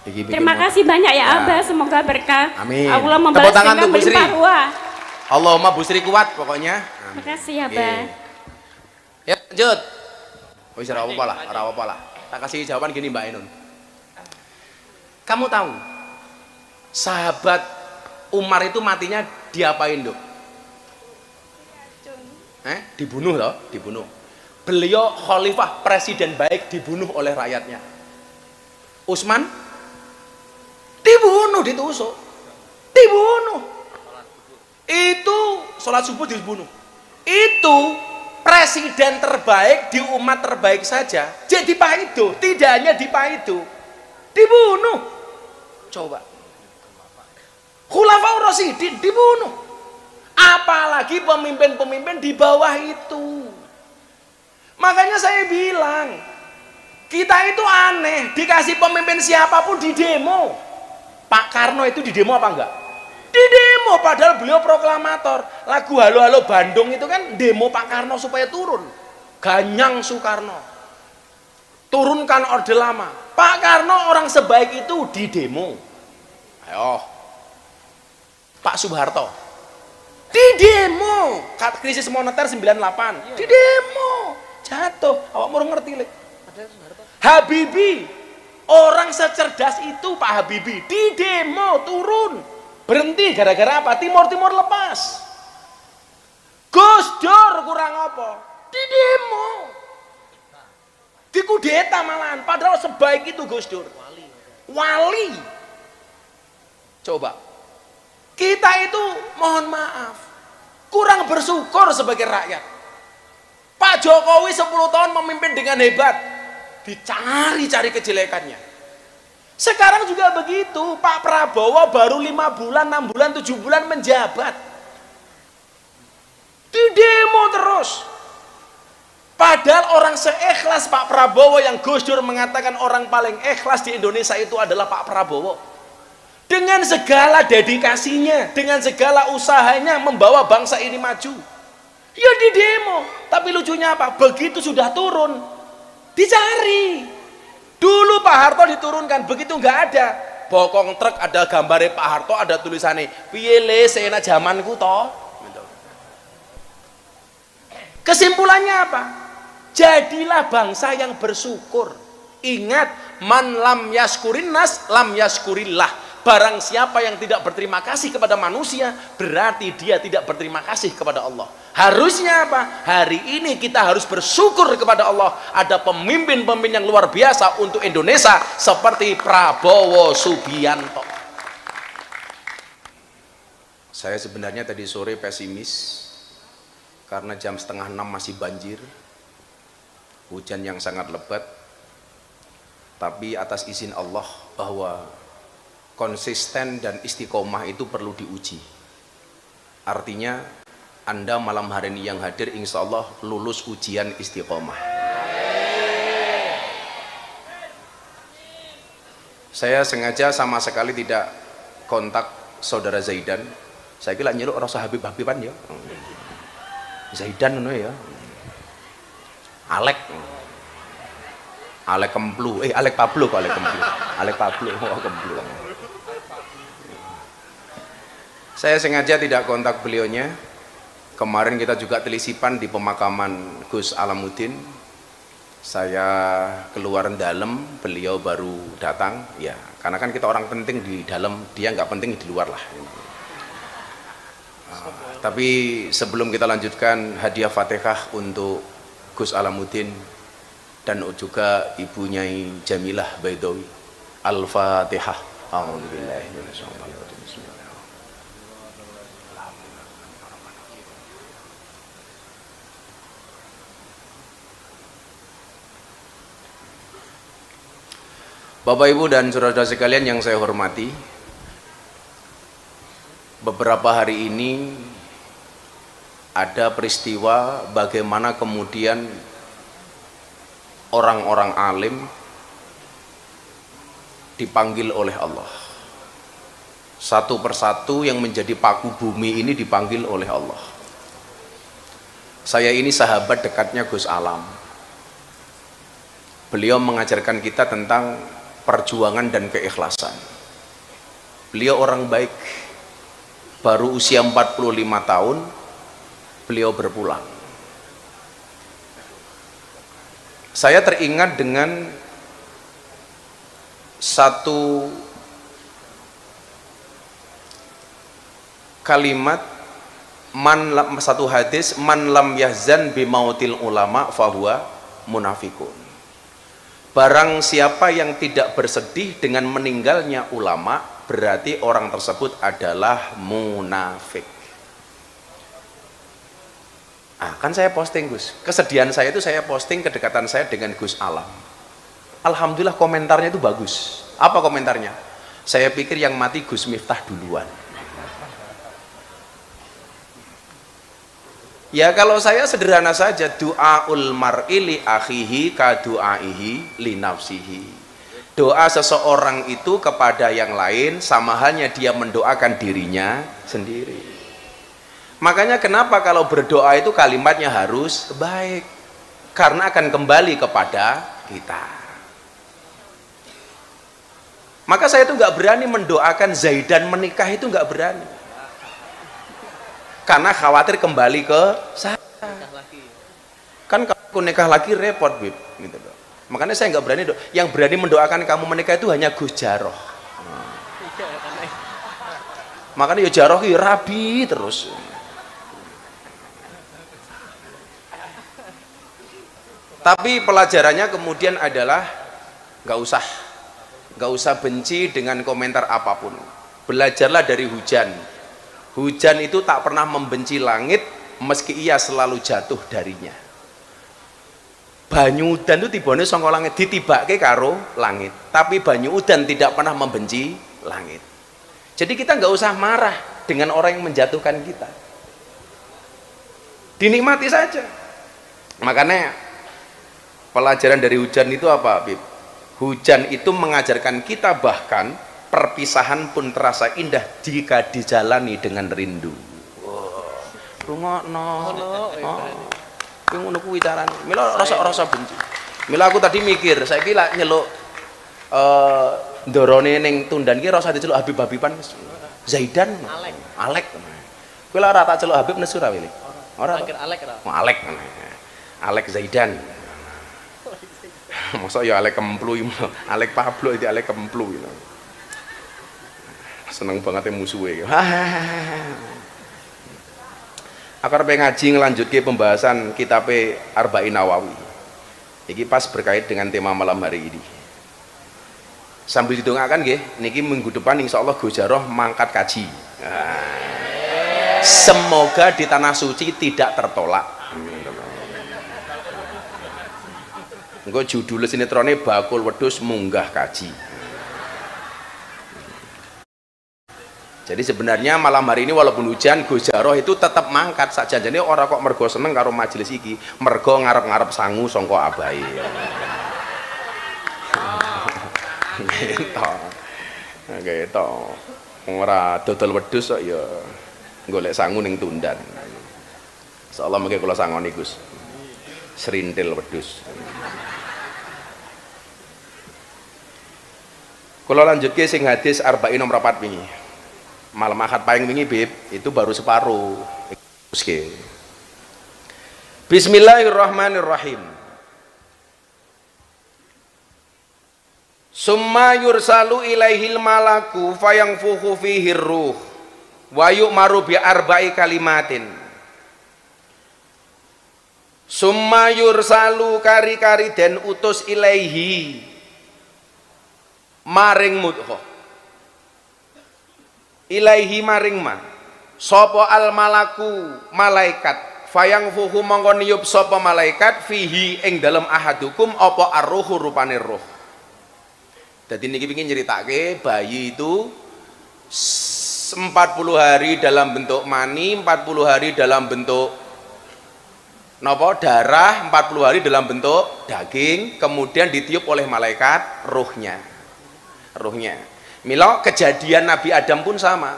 Terima kasih banyak ya Abah, semoga berkah. Amin. Allah membalas dengan melimpah ruah. Allahumma Bu Sri kuat pokoknya. Terima kasih ya Abah. Ya lanjut. Wis ora apa-apa lah, ora apa-apa lah. Tak kasih jawaban gini Mbak Ainun. Kamu tahu sahabat Umar itu matinya diapain, Dok? Dibunuh loh, dibunuh. Beliau khalifah presiden baik dibunuh oleh rakyatnya. Utsman dibunuh, ditusuk. Dibunuh. Itu sholat subuh dibunuh. Itu presiden terbaik di umat terbaik saja. Jadi Paido, tidak hanya di Paido. Dibunuh. Coba. Khulafaur Rasyidin dibunuh. Apalagi pemimpin-pemimpin di bawah itu. Makanya saya bilang, kita itu aneh, dikasih pemimpin siapapun di demo. Pak Karno itu di demo apa enggak? Di demo, padahal beliau proklamator. Lagu Halo Halo Bandung itu kan demo Pak Karno supaya turun. Ganyang Soekarno, turunkan Orde Lama. Pak Karno orang sebaik itu di demo. Ayo, Pak Soeharto di demo, krisis moneter 98 di demo, jatuh. Awak mau ngerti lek? Habibie, orang secerdas itu Pak Habibie di demo turun, berhenti gara-gara apa? Timur lepas. Gus Dur kurang apa? Di demo, di kudeta malahan, padahal sebaik itu Gus Dur. Wali. Coba kita itu mohon maaf kurang bersyukur sebagai rakyat. Pak Jokowi 10 tahun memimpin dengan hebat, dicari-cari kejelekannya. Sekarang juga begitu. Pak Prabowo baru 5 bulan, 6 bulan, 7 bulan menjabat, di demo terus. Padahal orang seikhlas Pak Prabowo yang Gus Dur mengatakan orang paling ikhlas di Indonesia itu adalah Pak Prabowo. Dengan segala dedikasinya, dengan segala usahanya membawa bangsa ini maju. Ya di demo, tapi lucunya apa? Begitu sudah turun, dicari. Dulu Pak Harto diturunkan, begitu nggak ada. Bokong truk ada gambarnya Pak Harto, ada tulisannya, piye le sena zamanku toh. Kesimpulannya apa? Jadilah bangsa yang bersyukur. Ingat, man lam yaskurin nas, lam yaskurillah. Barang siapa yang tidak berterima kasih kepada manusia, berarti dia tidak berterima kasih kepada Allah. Harusnya apa? Hari ini kita harus bersyukur kepada Allah. Ada pemimpin-pemimpin yang luar biasa untuk Indonesia seperti Prabowo Subianto. Saya sebenarnya tadi sore pesimis karena jam 5:30 masih banjir, hujan yang sangat lebat. Tapi atas izin Allah bahwa konsisten dan istiqomah itu perlu diuji. Artinya Anda malam hari ini yang hadir insya Allah lulus ujian istiqomah. Saya sengaja sama sekali tidak kontak saudara Zaidan. Saya kira nyeluk rasa Habib-Habiban ya. Zaidan ya. Alek Kemplu, Alek Pablo kok Alek Kemplu. Alek Pablo Kemplu. Saya sengaja tidak kontak beliaunya. Kemarin kita juga telisipan di pemakaman Gus Alamuddin. Saya keluar dalam, beliau baru datang. Ya, karena kan kita orang penting di dalam, dia nggak penting di luar lah. Tapi sebelum kita lanjutkan, hadiah Fatihah untuk Gus Alamuddin dan juga Ibu Nyai Jamilah Baidowi. Al-Fatihah. Alhamdulillah. Bapak Ibu dan saudara-saudara sekalian yang saya hormati, beberapa hari ini ada peristiwa bagaimana kemudian orang-orang alim dipanggil oleh Allah. Satu persatu yang menjadi paku bumi ini dipanggil oleh Allah. Saya ini sahabat dekatnya Gus Alam. Beliau mengajarkan kita tentang perjuangan dan keikhlasan. Beliau orang baik, baru usia 45 tahun beliau berpulang. Saya teringat dengan satu kalimat, satu hadis, man lam yahzan bimautil ulama fahuwa munafikun. Barang siapa yang tidak bersedih dengan meninggalnya ulama, berarti orang tersebut adalah munafik. Kan saya posting, Gus, kesedihan saya itu saya posting kedekatan saya dengan Gus Alam. Alhamdulillah komentarnya itu bagus. Apa komentarnya? Saya pikir yang mati Gus Miftah duluan. Ya kalau saya sederhana saja, du'aul mar'i li akhihi ka du'aihi li nafsihi. Doa seseorang itu kepada yang lain sama halnya dia mendoakan dirinya sendiri. Makanya kenapa kalau berdoa itu kalimatnya harus baik, karena akan kembali kepada kita. Maka saya itu nggak berani mendoakan Zaidan menikah, itu nggak berani, karena khawatir kembali ke saya. Kan kalau aku nikah lagi repot, Bib, gitu loh. Makanya saya nggak berani. Yang berani mendoakan kamu menikah itu hanya Gus Jaroh. Makanya ya Jaroh ya rabi terus. Tapi pelajarannya kemudian adalah nggak usah benci dengan komentar apapun. Belajarlah dari hujan. Hujan itu tak pernah membenci langit meski ia selalu jatuh darinya. Banyu udan itu tibane saka langit, ditibake karo langit. Tapi banyu udan tidak pernah membenci langit. Jadi kita nggak usah marah dengan orang yang menjatuhkan kita. Dinikmati saja. Makanya pelajaran dari hujan itu apa, Bib? Hujan itu mengajarkan kita bahkan perpisahan pun terasa indah jika dijalani dengan rindu. Rungokno. Kuwi ngono kuwi carane. Mila rasa benci. Mila aku tadi mikir, saiki lak nyeluk ndorone ning Tundan ki rasa diceluk Habib-Habiban. Zaidan, Alek. Kuwi lak ora tak celuk Habib nesu ra wili. Ora. Alek ra. Alek. Alek Zaidan. Masa ya Alek Kemplu, Alek Pablo itu Alek Kemplu gitu. Seneng banget musuhnya. Aku arep ngaji ngelanjutke pembahasan kitab Arba'in Nawawi. Iki pas berkait dengan tema malam hari ini. Sambil didongakan nggih, niki minggu depan insyaallah Gus Jaroh mangkat kaji. Semoga di tanah suci tidak tertolak. Engko judul sinetrone bakul wedhus munggah kaji. Jadi sebenarnya malam hari ini walaupun hujan, Gus Jaroh itu tetap mangkat saja. Jadi orang kok mergo seneng karo majelis iki, mergo ngarep-ngarep sangu sangka abahe. Gitu. Ora dodol wedhus kok ya golek sangu ning Tundan. Insyaallah mengke kula sangoni Gus. Serintil wedhus. Kula lanjutke sing hadis Arba'in nomor 4 wingi. Malam Ahad paling wingi, Bib, itu baru separuh. Bismillahirrahmanirrahim. Summa yursalu ilaihil malaku fayangfuhu fihi ruh wa yu'maru bi arba'i kalimatin. Summa yursalu kari-kari den utus ilaihi maring mudhoh. Ilaihi maring ma sapa al malaku malaikat fayangfuhu mongko niyup sapa malaikat fihi ing dalem ahadukum apa arruhu rupane roh. Jadi niki pengin nyeritake bayi itu 40 hari dalam bentuk mani, 40 hari dalam bentuk napa darah, 40 hari dalam bentuk daging, kemudian ditiup oleh malaikat rohnya. Mila kejadian Nabi Adam pun sama.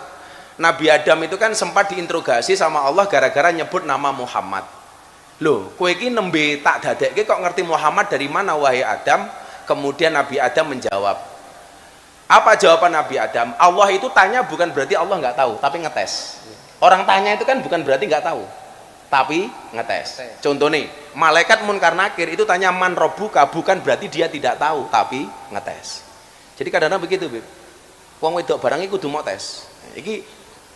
Nabi Adam itu kan sempat diinterogasi sama Allah gara-gara nyebut nama Muhammad. Loh, kowe iki nembe tak dadekke kok ngerti Muhammad dari mana wahai Adam? Kemudian Nabi Adam menjawab, Apa jawaban Nabi Adam? Allah itu tanya bukan berarti Allah nggak tahu, tapi ngetes. Orang tanya itu kan bukan berarti nggak tahu, tapi ngetes. Contoh nih, malaikat Munkar Nakir itu tanya man robbuka, bukan berarti dia tidak tahu, tapi ngetes. Jadi kadang-kadang begitu, Bib. Wong wedok barang iku kudu mau tes. Iki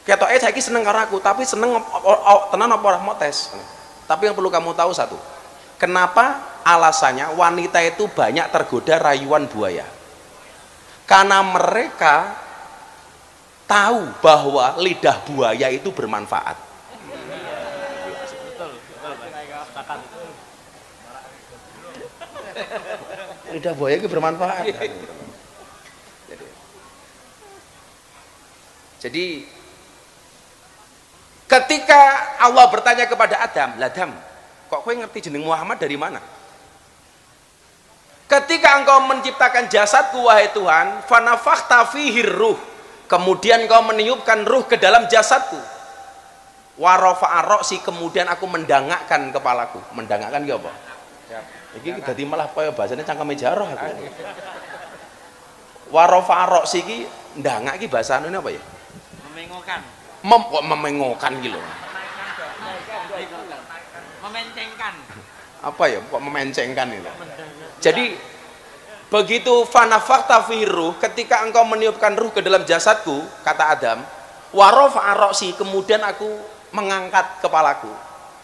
ketoke saiki seneng karo aku, tapi seneng tenan apa ora mau tes. Tapi yang perlu kamu tahu satu. Kenapa alasannya wanita itu banyak tergoda rayuan buaya? Karena mereka tahu bahwa lidah buaya itu bermanfaat. Lidah buaya itu bermanfaat. Jadi ketika Allah bertanya kepada Adam, "Adam, kok kowe ngerti jeneng Muhammad dari mana?" Ketika engkau menciptakan jasadku wahai Tuhan, fanafakhta fihi ruh, kemudian engkau meniupkan ruh ke dalam jasadku. Wa rafa'a ra'si, kemudian aku mendangakkan kepalaku. Mendangakkan ki apa? Iki dadi malah kaya bahasane cangkeme jaroh aku. Wa rafa'a ra'si ki ndangak ki bahasane apa ya? Memengokan. Kok memengokan ki lho. Memencengkan. Apa ya? Kok memencengkan itu? Jadi begitu fanafakhta fihi ruh, ketika engkau meniupkan ruh ke dalam jasadku, kata Adam, wa rafa'a ra'si, kemudian aku mengangkat kepalaku.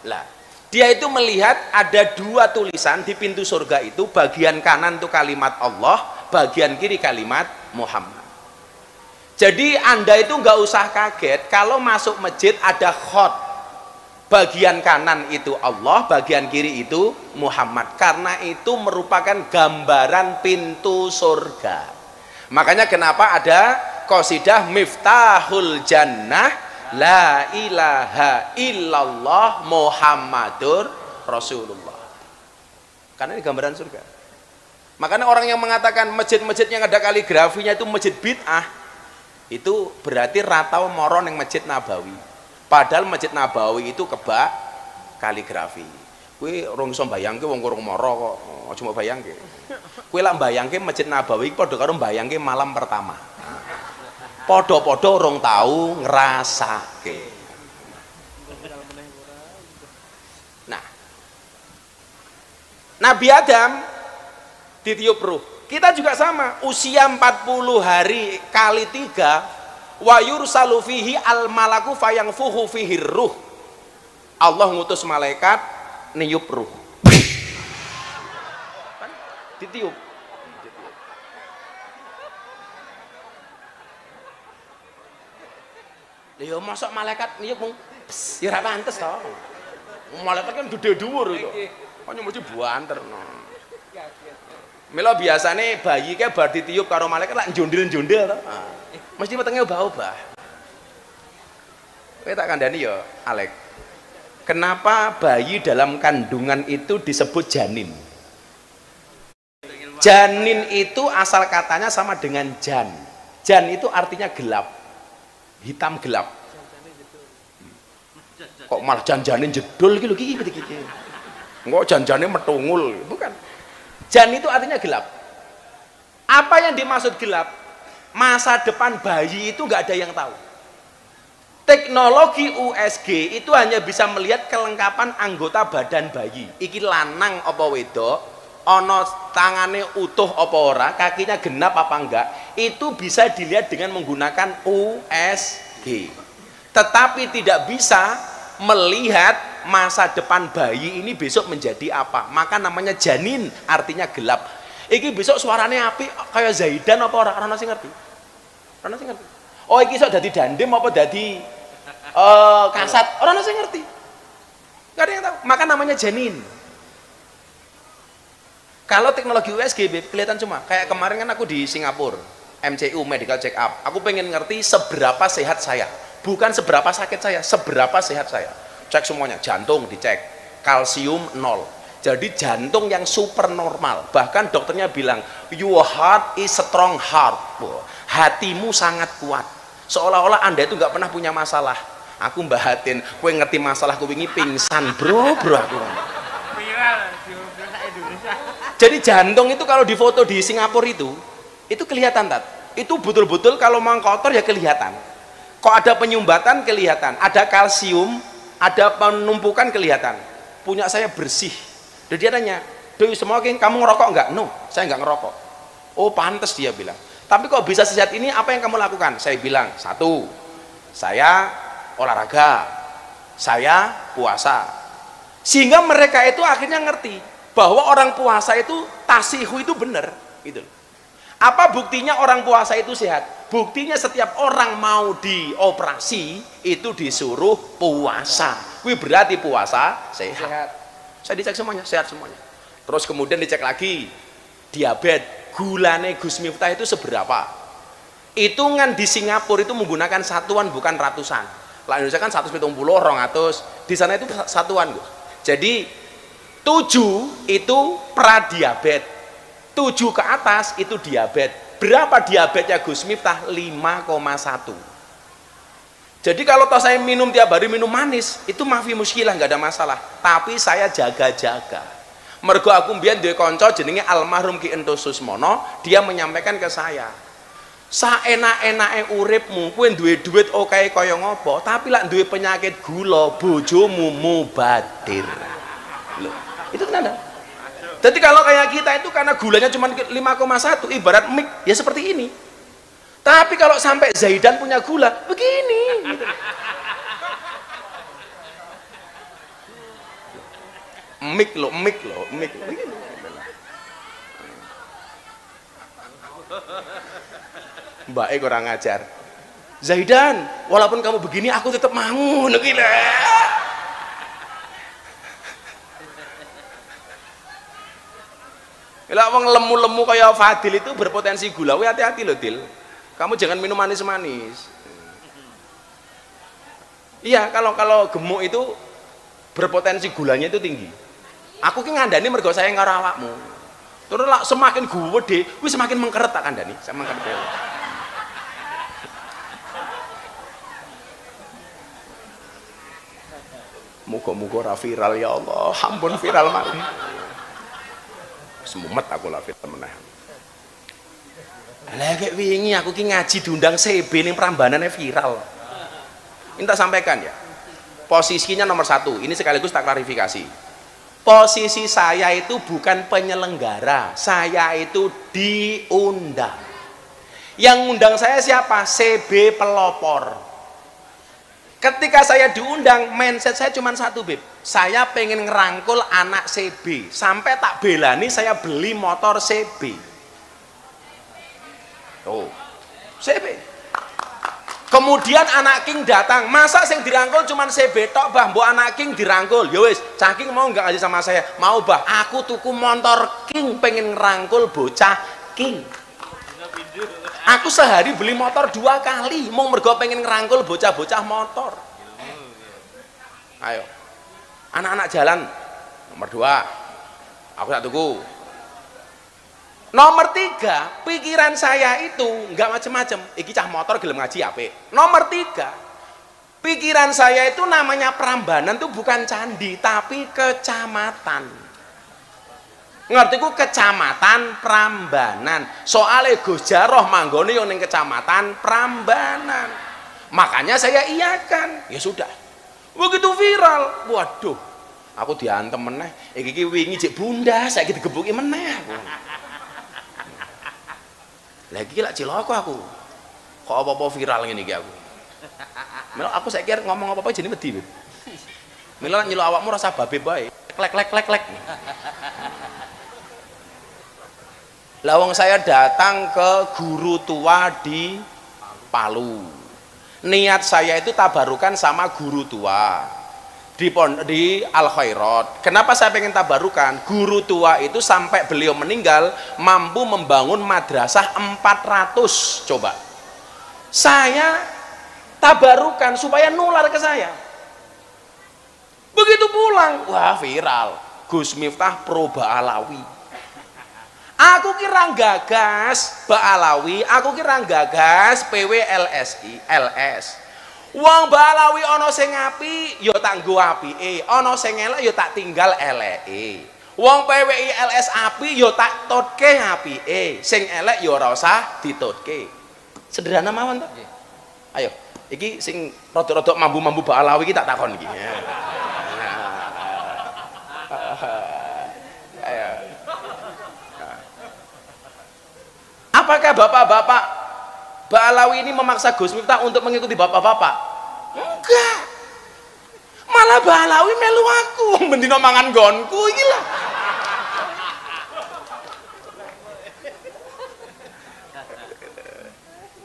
Lah, dia itu melihat ada dua tulisan di pintu surga itu, bagian kanan itu kalimat Allah, bagian kiri kalimat Muhammad. Jadi Anda itu nggak usah kaget kalau masuk masjid ada khot. Bagian kanan itu Allah, bagian kiri itu Muhammad. Karena itu merupakan gambaran pintu surga. Makanya kenapa ada qasidah Miftahul Jannah, la ilaha illallah Muhammadur Rasulullah. Karena ini gambaran surga. Makanya orang yang mengatakan masjid-masjid yang ada kaligrafinya itu masjid bid'ah, itu berarti ratau moro yang masjid Nabawi. Padahal Masjid Nabawi itu kebak kaligrafi. Kowe ora iso mbayangke wong kurang mara kok, aja mbok bayangke. Kowe lak mbayangke Masjid Nabawi padha karo mbayangke malam pertama. Padha-padha urung tau ngrasake. Nah, Nabi Adam ditiup ruh. Kita juga sama, usia 40 hari kali 3, wa yursalu fihi al malaku fayangfuhu fihi ruh. Allah ngutus malaikat niup ruh. Ditiup. Lha mosok malaikat niup mung ya ora pantes to. Malaikat kan gede dhuwur itu. Kok mesti buanter. Mila biasane bayi ke bar ditiup karo malaikat lak njondil-njondil to. Mesti wetenge obah-obah. Kowe tak kandhani ya, Alek. Kenapa bayi dalam kandungan itu disebut janin? Janin itu asal katanya sama dengan jan. Jan itu artinya gelap. Hitam gelap. Kok malah jan-janin jedul iki lho iki. Engko jan-jane metungul, bukan. Jan itu artinya gelap. Apa yang dimaksud gelap? Masa depan bayi itu nggak ada yang tahu. Teknologi USG itu hanya bisa melihat kelengkapan anggota badan bayi. Iki lanang apa wedok, ono tangane utuh apa ora, kakinya genap apa enggak, itu bisa dilihat dengan menggunakan USG. Tetapi tidak bisa melihat masa depan bayi ini besok menjadi apa. Maka namanya janin, artinya gelap. Iki besok suaranya api kayak Zaidan apa ora? Ora sing ngerti. Ora sing ngerti. Oh iki sok dadi dandem apa dadi kasat? Ora sing ngerti. Enggak ada yang tahu. Maka namanya janin. Kalau teknologi USG kelihatan cuma kayak kemarin kan aku di Singapura, MCU medical check up. Aku pengen ngerti seberapa sehat saya. Bukan seberapa sakit saya, seberapa sehat saya. Cek semuanya, jantung dicek, kalsium 0. Jadi jantung yang super normal. Bahkan dokternya bilang, your heart is strong heart. Hatimu sangat kuat. Seolah-olah Anda itu nggak pernah punya masalah. Aku mbahatin, kowe ngerti masalah kowe wingi pingsan, bro aku. Jadi jantung itu kalau difoto di Singapura itu kelihatan tat. Itu betul-betul kalau mang kotor ya kelihatan. Kok ada penyumbatan kelihatan, ada kalsium, ada penumpukan kelihatan. Punya saya bersih. Dan dia tanya, "Do you smoking? Kamu ngerokok enggak?" "No, saya enggak ngerokok." "Oh, pantas," dia bilang. "Tapi kok bisa sehat ini? Apa yang kamu lakukan?" Saya bilang, "Satu, saya olahraga, saya puasa." Sehingga mereka itu akhirnya ngerti bahwa orang puasa itu tasihu itu benar gitu. Apa buktinya orang puasa itu sehat? Buktinya setiap orang mau dioperasi itu disuruh puasa. Wih, berarti puasa sehat. Saya dicek semuanya, sehat semuanya. Terus kemudian dicek lagi diabetes, gulane Gus Miftah itu seberapa? Hitungan di Singapura itu menggunakan satuan bukan ratusan. Lah Indonesia kan 170, 200. Di sana itu satuan, Gus. Jadi 7 itu pradiabetes. 7 ke atas itu diabetes. Berapa diabetesnya Gus Miftah? 5,1. Jadi kalau toh saya minum tiap hari minum manis, itu mafi muskilah, nggak ada masalah. Tapi saya jaga-jaga. Mergo aku mbiyen duwe kanca jenenge almarhum Ki Ento Susmono, dia menyampaikan ke saya, saenak-enake uripmu, kowe duwe duit oke kaya ngopo, tapi lak duwe penyakit gula, bojomu mubadir. Loh, itu kenapa? Jadi kalau kayak kita itu karena gulanya cuma 5,1 ibarat mik ya seperti ini. Tapi kalau sampai Zaidan punya gula begini gitu. Mik lo begini. Mbak kurang ajar. Zaidan, walaupun kamu begini aku tetap mau gila. Kalau orang lemu-lemu kayak Fadil itu berpotensi gula, hati-hati loh Dil. Kamu jangan minum manis-manis. Iya, kalau gemuk itu berpotensi gulanya itu tinggi. Aku ki ngandani mergo saya karo awakmu. Terus lah semakin gede, wis semakin mengkeret tak kandani, saya mengkeret. Muga-muga ra viral ya Allah, ampun viral malih. Semumet aku lah film meneh. Lah kayak wingi aku ki ngaji diundang CB ning Prambanane viral. Ini tak sampaikan ya. Posisinya nomor 1, ini sekaligus tak klarifikasi. Posisi saya itu bukan penyelenggara, saya itu diundang. Yang undang saya siapa? CB pelopor. Ketika saya diundang, mindset saya cuma satu, Beb. Saya pengen ngerangkul anak CB. Sampai tak belani saya beli motor CB. Tuh, CB. Kemudian anak King datang. Masa sing dirangkul cuma CB tok, Bah? Mbok anak King dirangkul. Ya wis, Cah King mau nggak ngaji sama saya? Mau, Bah. Aku tuku motor King, pengen ngerangkul bocah King. Aku sehari beli motor 2 kali, mau mergo pengen ngerangkul bocah-bocah motor. Ayo, anak-anak jalan. Nomor 2, aku tak tuku. Nomor 3, pikiran saya itu nggak macem-macem. Iki cah motor gelem ngaji apik. Nomor 3, pikiran saya itu namanya Prambanan itu bukan candi, tapi kecamatan. Ngerti ku kecamatan Prambanan. Soalnya Gus Jaroh manggone yang ning kecamatan Prambanan. Makanya saya iyakan. Ya sudah. Begitu viral. Waduh. Aku diantem meneh. Iki wingi jek bunda, saiki digebuki meneh aku. Lagi lak ciloko aku. Kok apa-apa viral ngene iki aku. Mila aku saiki ngomong apa-apa jenenge wedi. Mila nyeluk awakmu rasa babe bae. Klek. Lawang saya datang ke guru tua di Palu. Niat saya itu tabarukan sama guru tua di Al Khairat. Kenapa saya pengen tabarukan? Guru tua itu sampai beliau meninggal mampu membangun madrasah 400. Coba. Saya tabarukan supaya nular ke saya. Begitu pulang, wah viral. Gus Miftah pro Ba'alawi. Aku kira gagas Ba'alawi, aku kira gagas PWLSI, LS. Wong Ba'alawi ana sing apik ya tak nggo apike, ana sing elek ya tak tinggal eleke. Wong PWI LS apik ya tak totke apike, sing elek ya ora usah ditutke. Sederhana mawon to. Ayo, iki sing rada-rada mambu-mambu Ba'alawi iki tak takon iki. Ayo. Apakah bapak-bapak Ba'alawi ini memaksa Gus Miftah untuk mengikuti bapak-bapak? Enggak. Malah Ba'alawi melu aku, bendino mangan gonku iki lah.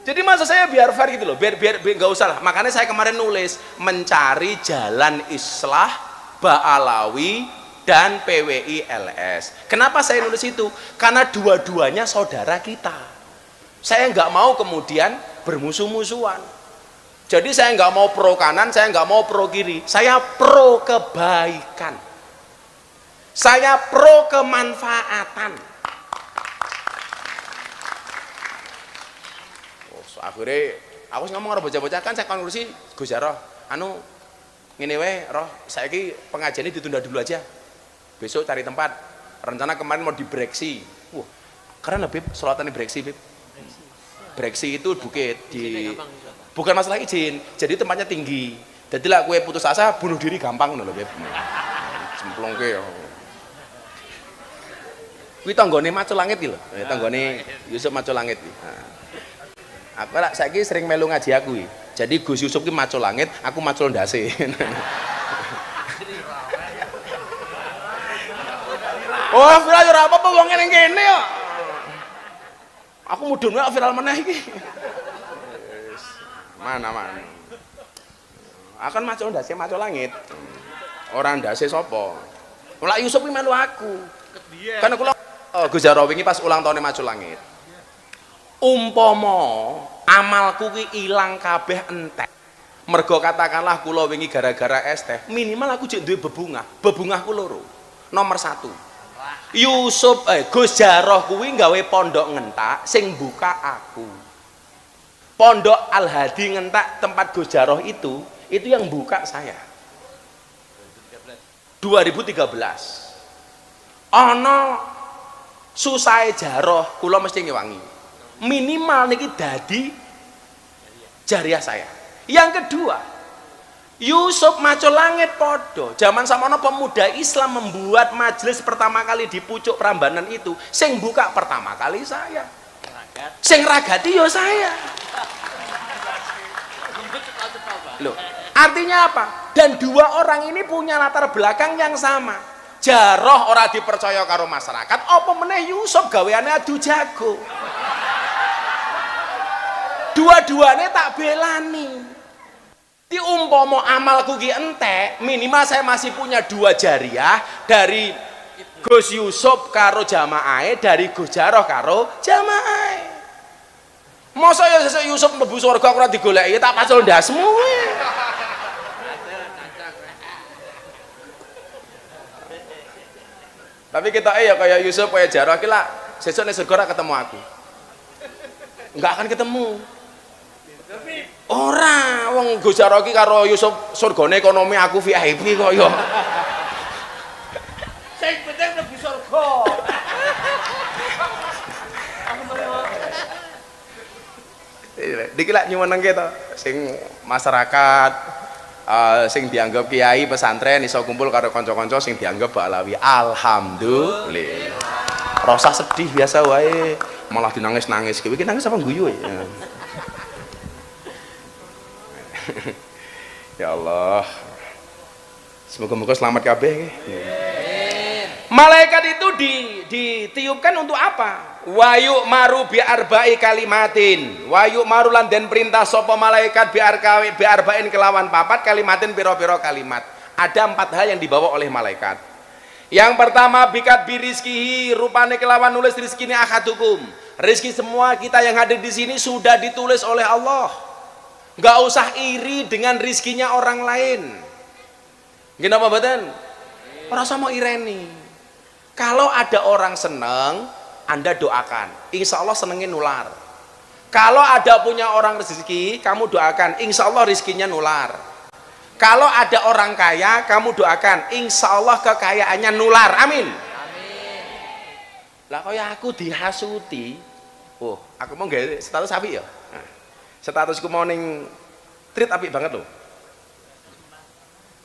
Jadi maksud saya biar fair gitu loh, biar nggak usah lah. Makanya saya kemarin nulis mencari jalan islah Ba'alawi dan PWI LS. Kenapa saya nulis itu? Karena dua-duanya saudara kita. Saya nggak mau kemudian bermusuh-musuhan. Jadi saya nggak mau pro kanan, saya nggak mau pro kiri. Saya pro kebaikan. Saya pro kemanfaatan. Akhirnya aku ngomong karo bocah-bocah kan saya kon ngurusi Gus Jarah anu ngene wae roh saiki pengajian ini ditunda dulu aja besok cari tempat rencana kemarin mau di Breksi wah keren lah Bib sholatane Breksi Bib Breksi itu bukit di bukan masalah izin jadi tempatnya tinggi jadi lah kue putus asa bunuh diri gampang ngono lho Bib cemplungke yo kuwi tanggane Macul Langit iki lho tanggane Yusuf Macul Langit iki aku lah saiki sering melu ngaji aku iki. Jadi Gus Yusuf ki macul langit, aku macul ndase. Oh, viral ora apa-apa wong ngene kene yo. Aku mudhun wae viral meneh iki. Mana. Akan macul ndase macul langit. Ora ndase sapa? Ora Yusuf ki melu aku. Kan kula Gus Jarah wingi pas ulang tahun macul langit. Umpama amalku ki ilang kabeh entek mergo katakanlah kula wingi gara-gara es teh minimal aku jek duwe bebungahku loro nomor 1 Yusuf Gus Jarah kuwi gawe pondok ngentak sing buka aku pondok Al Hadi ngentak tempat Gus Jarah itu yang buka saya 2013 ana susahe Jarah kula mesti ngewangi minimal niki dadi jariah saya. Yang kedua, Yusuf Macul Langit podo. Zaman samono pemuda Islam membuat majelis pertama kali di pucuk Prambanan itu, sing buka pertama kali saya. Sing ragati yo saya. Loh, artinya apa? Dan dua orang ini punya latar belakang yang sama. Jarah ora dipercaya karo masyarakat, apa meneh Yusuf gaweane adu jago. Dua-duanya tak belani. Di umpama amalku ki entek, minimal saya masih punya 2 jariah dari Gus Yusuf karo jamaah, dari Gus Jarah karo jamaah. Masa ya sesuk Yusuf mlebu surga ora digoleki tak pacul ndasmu. Tapi kita ya kayak Yusuf kayak Jarah ki lah sesuk nek surga ora ketemu aku. Enggak akan ketemu. Ora, wong Gus Jarah ki karo Yusuf surgane ekonomi aku VIP kok ya. Sing penting mlebu surga. Diki lak nyuwunengke to sing masyarakat sing dianggap kiai pesantren iso kumpul karo kanca-kanca sing dianggap Ba'alawi. Alhamdulillah. Rasa sedih biasa wae, malah dinangis-nangis. Iki nangis apa guyu ya? Ya Allah, semoga-moga selamat kabeh. Malaikat itu ditiupkan untuk apa? Wayu maru bi arba'i kalimatin. Wayu maru lan den perintah sapa malaikat bi arba'in kelawan 4 kalimatin pira-pira kalimat. Ada 4 hal yang dibawa oleh malaikat. Yang pertama bikat birizkihi, rupane kelawan nulis rizkine ahadukum. Rizki semua kita yang hadir di sini sudah ditulis oleh Allah. Nggak usah iri dengan rizkinya orang lain. Kenapa badan? Rasa mau ireni. Kalau ada orang seneng, Anda doakan. Insya Allah senengnya nular. Kalau ada punya orang rezeki, kamu doakan. Insya Allah rizkinya nular. Kalau ada orang kaya, kamu doakan. Insya Allah kekayaannya nular. Amin. Amin. Lah kaya aku dihasuti. Oh, aku mau nggak status sapi ya. Nah. Statusku mau ning treat apik banget loh.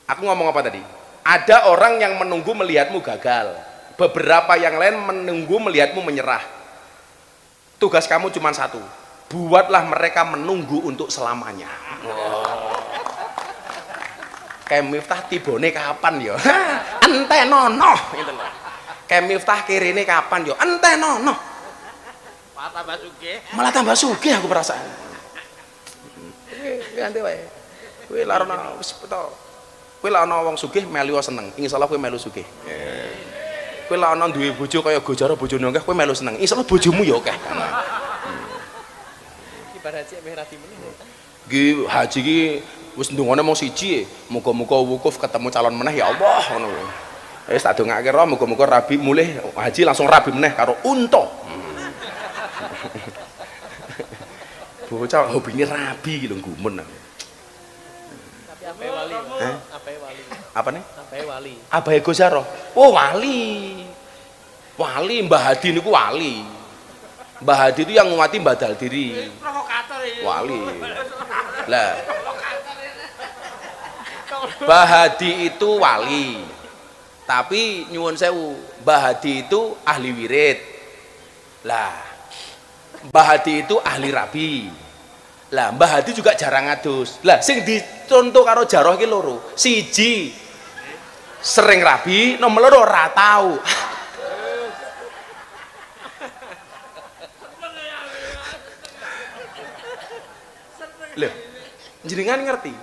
Aku ngomong apa tadi? Ada orang yang menunggu melihatmu gagal. Beberapa yang lain menunggu melihatmu menyerah. Tugas kamu cuma satu. Buatlah mereka menunggu untuk selamanya. Wow. Kayak Miftah tibone kapan yo? Ente nono gitu loh. Kayak Miftah kirine kapan yo? Ente nono. Malah tambah sugih aku perasaan. Ganti wae. Kowe larana wis beto. Kowe lah ana wong sugih melu seneng. Insyaallah kowe melu sugih. Kowe lah ana duwe bojo kaya Gojaro bojone akeh kowe melu seneng. Insyaallah bojomu ya akeh. Iki bar haji meh radi meneh. Iki haji iki wis ndongane mung siji. Muga-muga wukuf ketemu calon meneh ya Allah ngono. Wis tak dongake ro muga-muga rabi mulih haji langsung rabi meneh karo unta. Bocah hobine rabi iki lho gumun. Tapi apae wali? Apae wali? Apa nih? Apae wali? Abahe Gojaro. Oh, wali. Wali Mbah Hadi niku wali. Mbah Hadi itu yang nguati badal diri. Provokator iki. Wali. Lah. Mbah Hadi itu wali. Tapi nyuwun sewu, Mbah Hadi itu ahli wirid. Lah, Mbah Hadi itu ahli rabi. Lah, Mbah Hadi juga jarang ngadus. Lah, sing dicontoh karo Jaroh iki loro. Siji sering rabi, nomor loro ora tau. Loh, jenengan ngerti?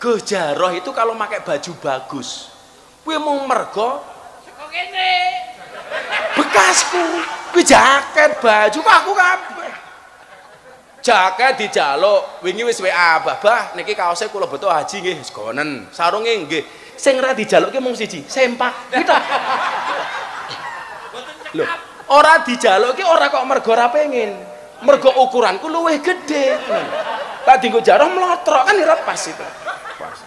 Gus Jaroh itu kalau pakai baju bagus, kuwi mung mergo Kok kene? bekasku, kuwi jaket baju kok aku kabeh. Jaket dijaluk, wingi wis WA, "Bah, niki kaose kula beto haji nggih, segonen. Sarunge nggih. Sing ora dijalukke mung siji, sempak." Gitu. Lho, ora dijalukke ora kok mergo ora pengin. Mergo ukuranku luwih gedhe. Tak dienggo Jaroh mlotrok kan ora pas itu. Pas.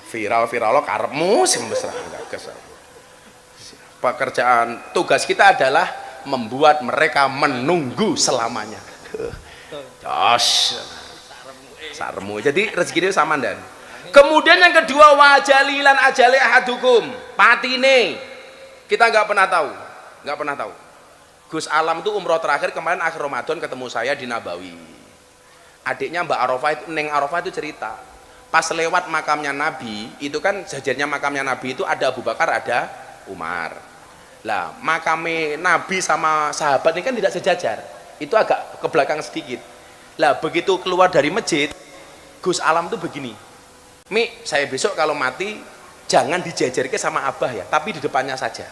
Viral karepmu sing mesra enggak kesal. Pekerjaan tugas kita adalah membuat mereka menunggu selamanya. Jos. Sarmu. Jadi rezeki itu sama dan. Kemudian yang kedua wajalilan ajali ahadukum. Patine. Kita nggak pernah tahu. Nggak pernah tahu. Gus Alam tuh umroh terakhir kemarin akhir Ramadan ketemu saya di Nabawi. Adiknya Mbak Arafah itu Neng Arafah itu cerita. Pas lewat makamnya Nabi, itu kan sejajarnya makamnya Nabi itu ada Abu Bakar, ada Umar. Lah, makame Nabi sama sahabat ini kan tidak sejajar. Itu agak ke belakang sedikit. Lah, begitu keluar dari masjid, Gus Alam tuh begini. Mi, saya besok kalau mati jangan dijajarke sama Abah ya, tapi di depannya saja.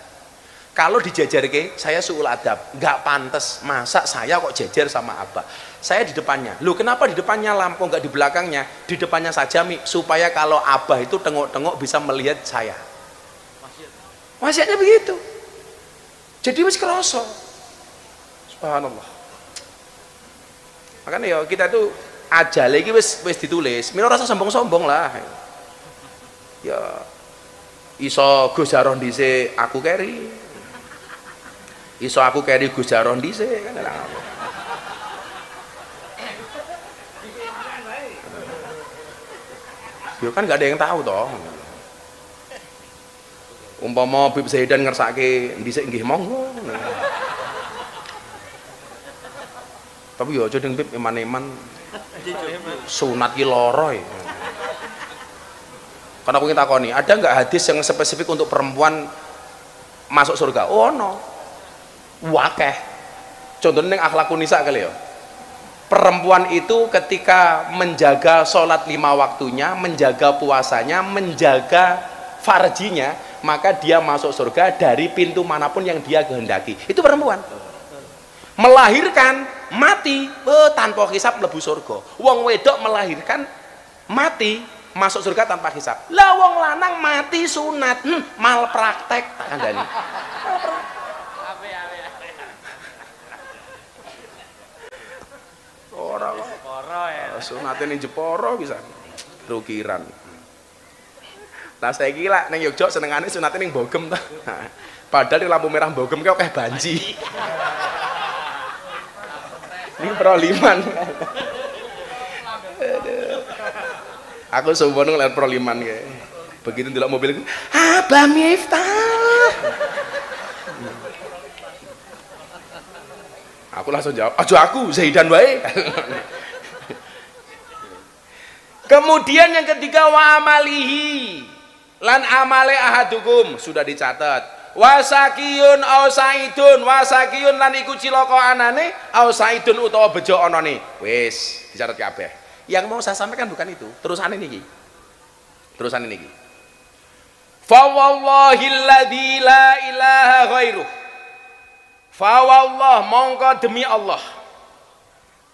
Kalau dijajarke, saya suul adab, nggak pantas. Masa saya kok jajar sama Abah? Saya di depannya. Loh, kenapa di depannya lampu nggak di belakangnya? Di depannya saja, Mi, supaya kalau Abah itu tengok-tengok bisa melihat saya. Wasiatnya begitu. Jadi wis kerasa. Subhanallah. Makanya ya kita tuh ajale iki wis ditulis. Mira rasa sombong-sombong lah. Ya iso Gus Jaroh dhisik aku keri. Iso aku keri Gus Jaroh dhisik kan lah. Yo kan gak ada yang tahu toh. Umpama Bib Zaidan ngersake dhisik nggih monggo. Tapi yo aja ning Bib eman-eman. Sunat ki lara ya. Karena aku takoni, ada nggak hadis yang spesifik untuk perempuan masuk surga? Oh no. Wakeh. Contohnya ning akhlakun nisa kali ya. Perempuan itu ketika menjaga sholat 5 waktunya, menjaga puasanya, menjaga farjinya, maka dia masuk surga dari pintu manapun yang dia kehendaki. Itu perempuan. Melahirkan, mati, tanpa hisab mlebu surga. Wong wedok melahirkan, mati, masuk surga tanpa hisab. Lah wong lanang mati sunat, malpraktek tak kandhani. Ora kok. Ya. Sunate ning Jepara bisa. Rukiran. Nah saiki lak ning Yogyakarta senengane sunate ning Bogem ta. Padahal di lampu merah Bogem ki akeh banji. Ini proliman. Aku sembrono ngeliat proliman kayak. Begitu ndelok mobil, Abah Miftah. Aku langsung jawab, aja aku, Zaidan wae. Kemudian yang ketiga wa amalihi lan amale ahadukum sudah dicatat. Wasakiyun au saidun, wasakiyun lan iku cilaka anane au saidun utawa bejo anane. Wis dicatat kabeh. Yang mau saya sampaikan bukan itu, terusane niki. Terusane niki. Fa wallahilladzi la ilaha ghairuh. Fa wallah mongko demi Allah.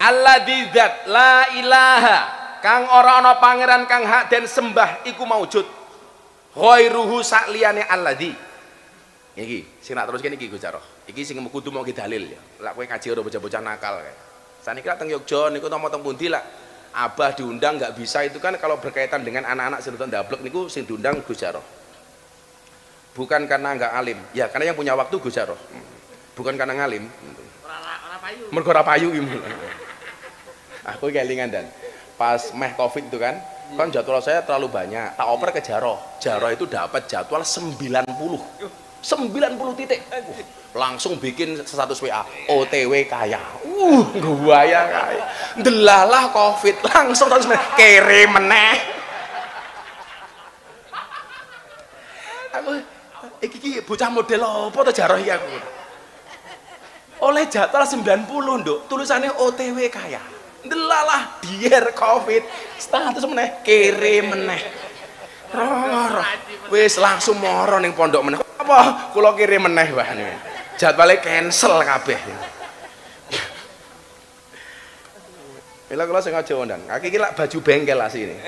Alladzi dzat la ilaha kang ora ana pangeran kang hak den sembah iku maujud. Ghairuhu sakliyane alladzi. Iki sing nak teruske iki Gus Jaroh. Iki sing kudu mau dalil ya. Lak kowe ngaji ora bocah-bocah nakal kae. Saniki lak teng Yogya niku teng pundi lak Abah diundang nggak bisa itu kan kalau berkaitan dengan anak-anak sing nonton dablek niku sing diundang Gus Jaroh. Bukan karena nggak alim, ya karena yang punya waktu Gus Jaroh. Bukan karena ngalim. Ora payu. Mergo ora payu iki. Aku kelingan dan pas meh Covid itu kan jadwal saya terlalu banyak. Tak oper ke Jaroh. Jaroh itu dapat jadwal 90 titik. Langsung bikin status WA OTW kaya. Gaya kaya. Delalah Covid langsung terus kirim meneh. Aku iki bocah model apa to Jaroh iki aku. Oleh jadwal 90 nduk, tulisannya OTW kaya. Delalah biar Covid status meneh kirim meneh. Roh. Wis langsung moro ning pondok meneh. Apa kula kirim meneh wah niku. Jadwalnya cancel kabeh. Bila kula sengaja undang. Iki lak baju bengkel asline.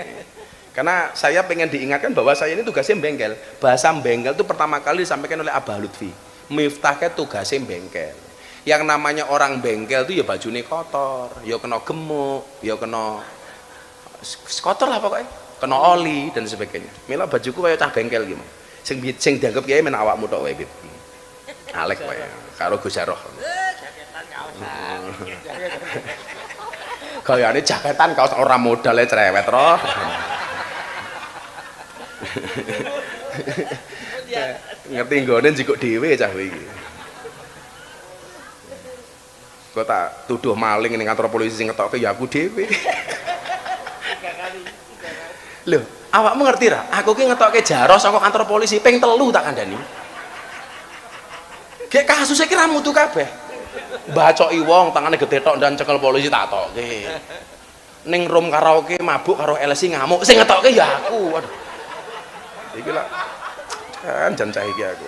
Karena saya pengen diingatkan bahwa saya ini tugasnya bengkel. Bahasa bengkel itu pertama kali disampaikan oleh Abah Lutfi. Miftahnya tugasnya bengkel. Yang namanya orang bengkel itu ya bajunya kotor, ya kena gemuk, ya kena kotor lah pokoknya, kena oli dan sebagainya. Mila bajuku kayak cah bengkel gitu. Sing dianggap kiai men awakmu tok wae gitu. Alek wae karo Gus Jaroh. Gayane jaketan kaos ora modale cerewet roh. Ngerti nggone njikuk dhewe cah kowe iki. Kok tak tuduh maling ning kantor polisi sing ngetokke ya aku dhewe. Lho, awakmu ngerti ra? Aku ki ngetokke Jaroh saka kantor polisi ping 3 tak kandhani. Gek kasusé ki ra mutu kabeh. Bacoki wong tangane gede tok dan cekel polisi tak tokke. Ning room karaoke mabuk karo LC ngamuk sing ngetokke ya aku. Waduh. Iki lak kan jan cah iki aku.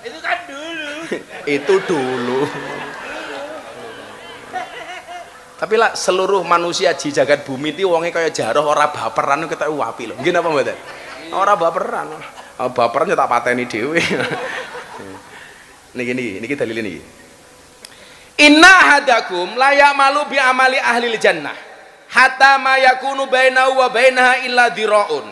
Itu kan dulu. Itu dulu. Tapi lah seluruh manusia di jagat bumi itu wonge kaya Jaroh ora baperan kita apik lho. Nggih napa mboten? Ora baperan. Baperan ya tak pateni dhewe. Niki dalile niki. Inna hadakum la ya'malu bi amali ahli jannah hatta ma yakunu bainahu wa bainaha illa dhira'un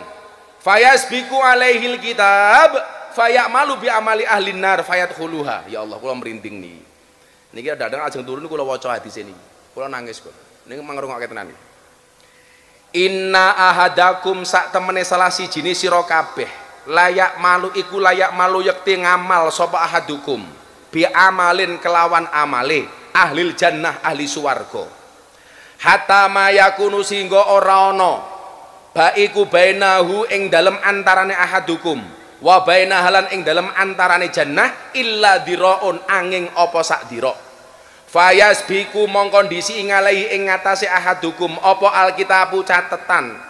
fayasbiqu alaihi alkitab fayamalu bi amali ahli nar fayadkhuluha. Ya Allah kula merinding niki. Niki dadang ajeng turun kula waca hadis niki. Kula nangis kok. Niku mangrungokke tenan iki. Inna ahadakum sak temene salah sijine sira kabeh layak malu iku layak malu yakti ngamal sapa ahadukum bi amalin kelawan amale ahlil jannah ahli swarga. Hatta mayakunu singgo ora ana baiku bainahu ing dalem antarane ahadukum wa bainahalan ing dalem antarane jannah illa diraun angin apa sak dira. Fayasbiku mongkon disi ingalahi ing ngatasé ahadukum apa alkitabu catetan.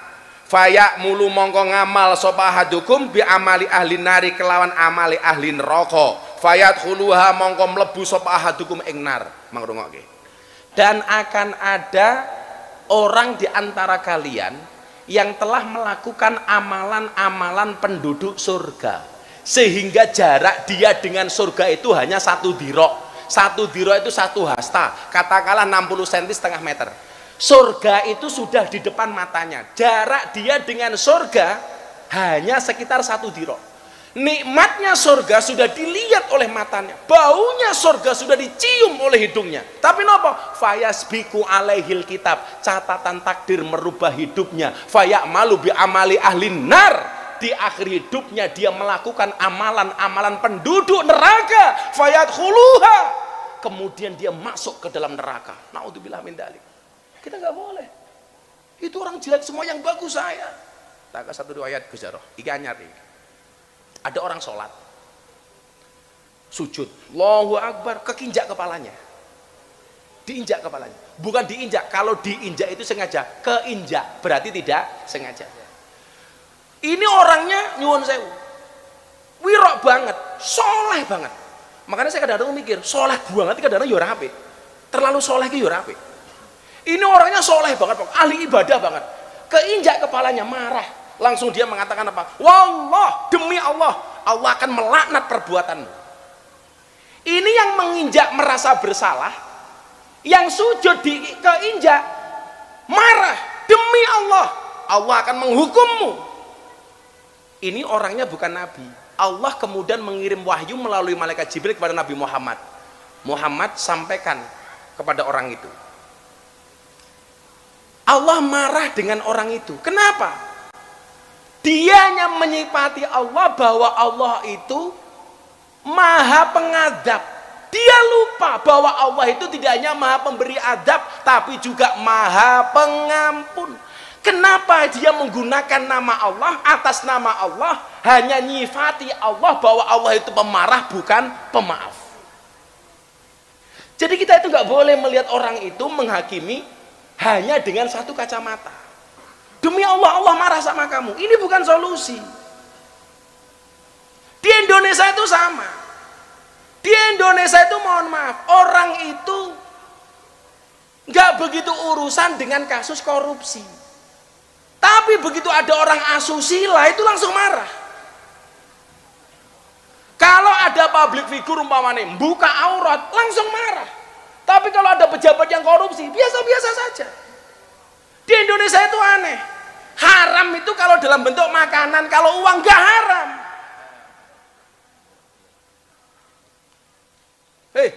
Fayak mulu mongko ngamal sapa ahadukum bi amali ahli nari kelawan amali ahli neraka. Fayat khuluha mongko mlebu sapa ahadukum ing nar. Mangrungokke. Dan akan ada orang di antara kalian yang telah melakukan amalan-amalan penduduk surga sehingga jarak dia dengan surga itu hanya 1 dirok. 1 dirok itu 1 hasta, katakanlah 60 cm setengah meter. Surga itu sudah di depan matanya. Jarak dia dengan surga hanya sekitar 1 dirok. Nikmatnya surga sudah dilihat oleh matanya, baunya surga sudah dicium oleh hidungnya. Tapi nopo? Fayasbiku alaihil kitab, catatan takdir merubah hidupnya. Fayamalu bi amali ahlin nar, di akhir hidupnya dia melakukan amalan-amalan penduduk neraka. Fayadkhuluha, kemudian dia masuk ke dalam neraka. Naudzubillah min dzalik. Kita nggak boleh. Itu orang jelek semua, yang bagus saya. Tak satu riwayat Gus Jarrah, iki anyar iki. Ada orang sholat, sujud, Allahu Akbar, kekinjak kepalanya, diinjak kepalanya, bukan diinjak. Kalau diinjak itu sengaja, keinjak berarti tidak sengaja. Ini orangnya nyuwun sewu, wirok banget, soleh banget. Makanya saya kadang-kadang mikir, soleh banget kadang-kadang ya ora apik, terlalu soleh ki ya ora apik. Ini orangnya soleh banget, ahli ibadah banget, keinjak kepalanya, marah. Langsung dia mengatakan apa? Wallah, demi Allah, Allah akan melaknat perbuatanmu. Ini yang menginjak merasa bersalah, yang sujud keinjak marah, demi Allah, Allah akan menghukummu. Ini orangnya bukan nabi. Allah kemudian mengirim wahyu melalui malaikat Jibril kepada Nabi Muhammad. Muhammad sampaikan kepada orang itu. Allah marah dengan orang itu. Kenapa? Dianya menyifati Allah bahwa Allah itu maha pengadab. Dia lupa bahwa Allah itu tidak hanya maha pemberi adab, tapi juga maha pengampun. Kenapa dia menggunakan nama Allah, atas nama Allah, hanya nyifati Allah bahwa Allah itu pemarah bukan pemaaf. Jadi kita itu nggak boleh melihat orang itu menghakimi hanya dengan satu kacamata. Demi Allah, Allah marah sama kamu. Ini bukan solusi. Di Indonesia itu sama. Di Indonesia itu mohon maaf, orang itu nggak begitu urusan dengan kasus korupsi. Tapi begitu ada orang asusila itu langsung marah. Kalau ada public figure umpamanya buka aurat, langsung marah. Tapi kalau ada pejabat yang korupsi, biasa-biasa saja. Di Indonesia itu aneh. Haram itu kalau dalam bentuk makanan, kalau uang gak haram.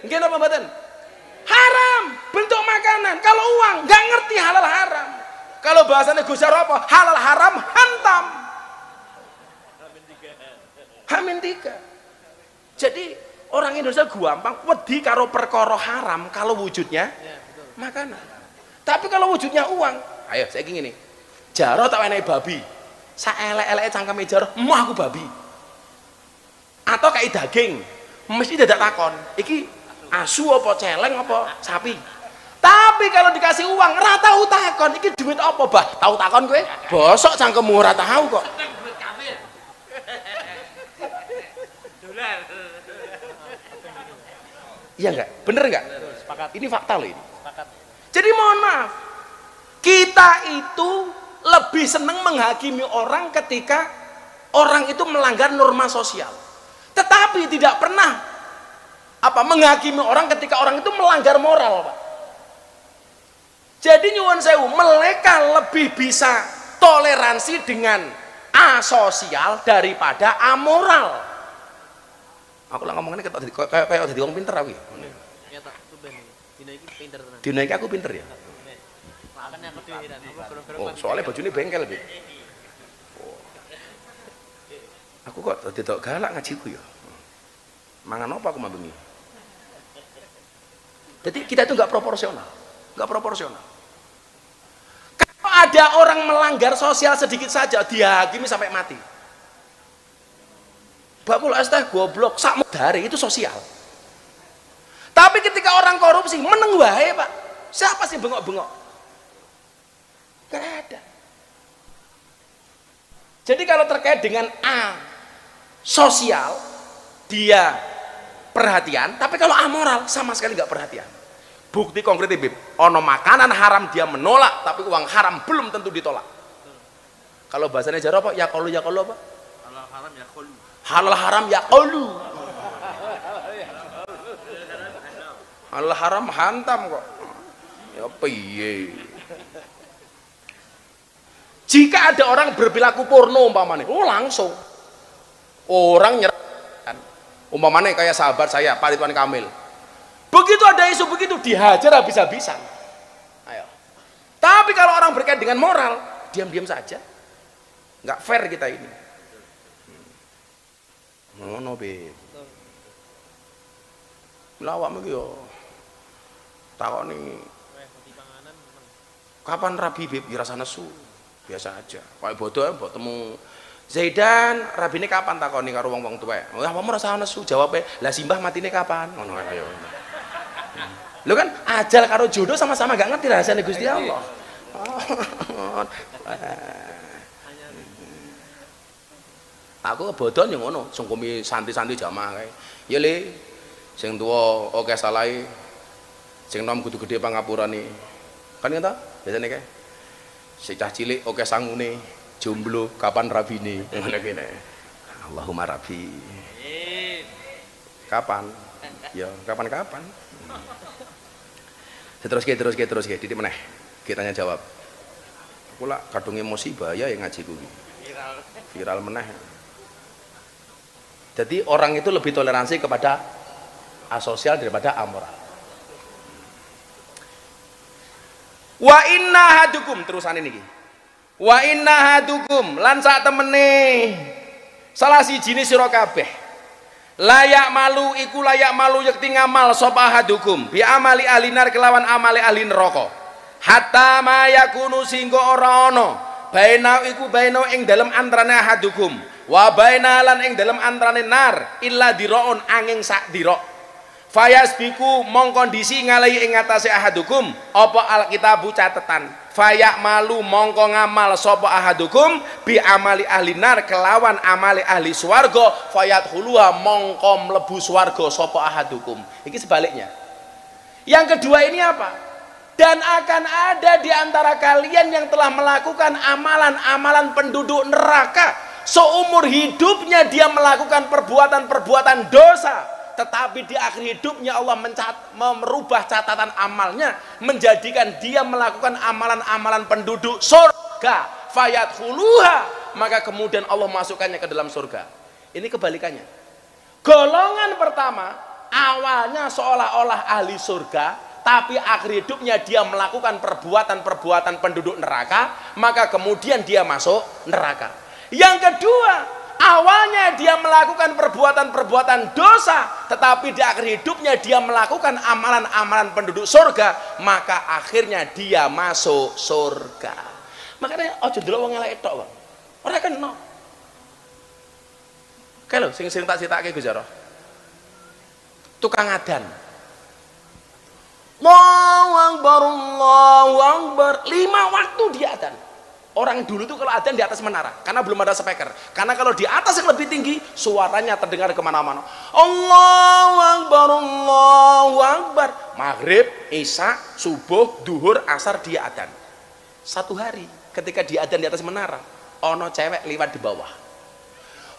Nggih napa mboten? Haram bentuk makanan, kalau uang gak ngerti halal haram. Kalau bahasanya Gus Jarrah apa? Halal haram hantam. Hamin tiga. Jadi orang Indonesia gampang wedi karo perkara haram kalau wujudnya makanan. Tapi kalau wujudnya uang, ayo saya gini nih. Jarrah tak enak babi, saelek-eleke cangkeme Jarrah, mau aku babi. Atau kayak daging, mesti dadak takon, iki asu apa celeng apa sapi. Tapi kalau dikasih uang, ora tahu takon, iki duit apa, Bah? Tahu takon kowe? Bosok cangkemmu ora tahu kok. Iya enggak? Bener enggak? Ini fakta loh ini. Jadi mohon maaf, kita itu lebih senang menghakimi orang ketika orang itu melanggar norma sosial, tetapi tidak pernah menghakimi orang ketika orang itu melanggar moral, Pak. Jadi nyuwun sewu, mereka lebih bisa toleransi dengan asosial daripada amoral. Aku lah ngomongnya kayak jadi orang pinter aku. Dina iki aku pinter ya. Oh, soalnya bajunya bengkel lebih. Oh. Aku kok tidak galak ngajiku ya. Mangan apa aku mambengi. Jadi kita itu nggak proporsional, nggak proporsional. Kalau ada orang melanggar sosial sedikit saja, dihakimi sampai mati. Bakul es teh goblok, sak medare itu sosial. Tapi ketika orang korupsi, meneng wae, Pak. Siapa sih bengok-bengok? Gak ada. Jadi kalau terkait dengan sosial, dia perhatian, tapi kalau amoral sama sekali nggak perhatian. Bukti konkret Bib, ono makanan haram dia menolak, tapi uang haram belum tentu ditolak. Kalau bahasanya Jarrah apa? Ya qalu apa? Halal haram ya qalu. Halal haram ya qalu. Halal haram hantam kok. Ya piye? Jika ada orang berperilaku porno umpamanya, langsung Orang nyerah. Umpamanya kayak sahabat saya Pak Ridwan Kamil, begitu ada isu begitu dihajar habis-habisan. Ayo. Tapi kalau orang berkait dengan moral, diam-diam saja. Nggak fair kita ini. Ngono be. Lawakmu ki yo takoni kapan rabi bib ya rasa nesu. Biasa aja. Kayak bodoh mbok temu Zaidan, rabine kapan takoni karo wong-wong tuwek. Wah, apa rasa nesu jawabe, lah simbah matine kapan? Ngono ayo. Lho kan ajal karo jodoh sama-sama gak ngerti rahasiane Gusti Allah. Aku bodoh yang ngono, sungkumi santi-santi jamaah kae. Ya le, sing tuwa oke salahe, sing nom kudu gedhe pangapurane. Kan ngene ta? Biasane kae. Sing cah cilik oke sangune, jomblo kapan rabine? Ngono kene. Allahumma rabbi. Kapan? Ya, kapan-kapan. Terus titik meneh. Kita tanya jawab. Aku lah kadung emosi bahaya yang ngaji kuwi. Viral meneh. Jadi orang itu lebih toleransi kepada asosial daripada amoral. Wa inna hadukum terusan ini. Wa inna hadukum lan sak temene salah siji sira kabeh. Layak malu iku layak malu yakti ngamal sapa hadukum bi amali ahlinar kelawan amale ahli neraka. Hatta ma yakunu singgo ora ana baina iku baina ing dalem antarane hadukum wa baina lan ing dalem antarane nar illa diraun angin sak dira. Fayasbiku mong kondisi ngalahi ing atase ahadukum apa alkitabu catetan. Fayak malu mongko ngamal sapa ahadukum bi amali ahli nar kelawan amali ahli swarga fayadkhuluha mongko mlebu swarga sapa ahadukum. Iki sebaliknya. Yang kedua ini apa? Dan akan ada di antara kalian yang telah melakukan amalan-amalan penduduk neraka. Seumur hidupnya dia melakukan perbuatan-perbuatan dosa. Tetapi di akhir hidupnya Allah merubah catatan amalnya. Menjadikan dia melakukan amalan-amalan penduduk surga. Fayadkhuluha. Maka kemudian Allah masukkannya ke dalam surga. Ini kebalikannya. Golongan pertama. Awalnya seolah-olah ahli surga. Tapi akhir hidupnya dia melakukan perbuatan-perbuatan penduduk neraka, maka kemudian dia masuk neraka. Yang kedua, awalnya dia melakukan perbuatan-perbuatan dosa, tetapi di akhir hidupnya dia melakukan amalan-amalan penduduk surga, maka akhirnya dia masuk surga. Makanya ojo delok wong elek tok, Bang. Ora kena. Kae lho sing tak citake Gus Jaro. Tukang adan. Allahu Akbar, Allahu Akbar. 5 waktu dia adzan. Orang dulu tuh kalau adzan di atas menara, karena belum ada speaker. Karena kalau di atas yang lebih tinggi, suaranya terdengar kemana-mana. Allahu Akbar, Allahu Akbar. Maghrib, isya, subuh, duhur, asar dia adzan. Satu hari, ketika dia adzan di atas menara, ono cewek lewat di bawah.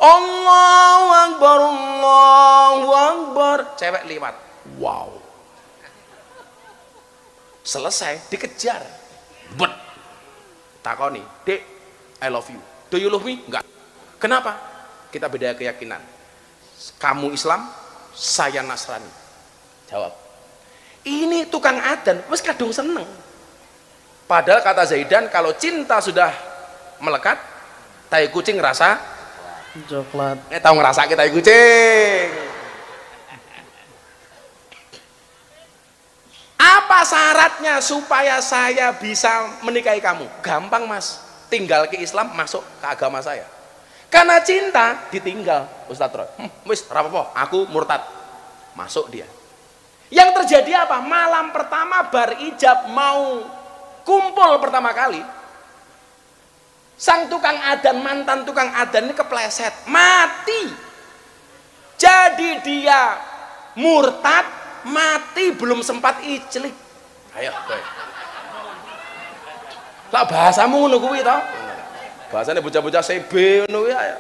Allahu Akbar, Allahu Akbar. Cewek lewat. Wow. Selesai dikejar, but takoni, dek, I love you, do you love me? Enggak. Kenapa? Kita beda keyakinan. Kamu Islam, saya Nasrani. Jawab. Ini tukang adzan, wes kadung seneng. Padahal kata Zaidan, kalau cinta sudah melekat, tai kucing rasa coklat. Tahu ngerasa kita tai kucing. Apa syaratnya supaya saya bisa menikahi kamu? Gampang Mas, tinggal ke Islam, masuk ke agama saya. Karena cinta ditinggal, Ustadz Roy. Wis, rapopo, aku murtad. Masuk dia. Yang terjadi apa? Malam pertama bar ijab mau kumpul pertama kali, sang tukang adzan, mantan tukang adzan ini kepleset, mati. Jadi dia murtad. Mati belum sempat ijlik. Ayo, kowe. Lah bahasamu ngono kuwi to? Bahasane bocah-bocah CB ngono kuwi ayo.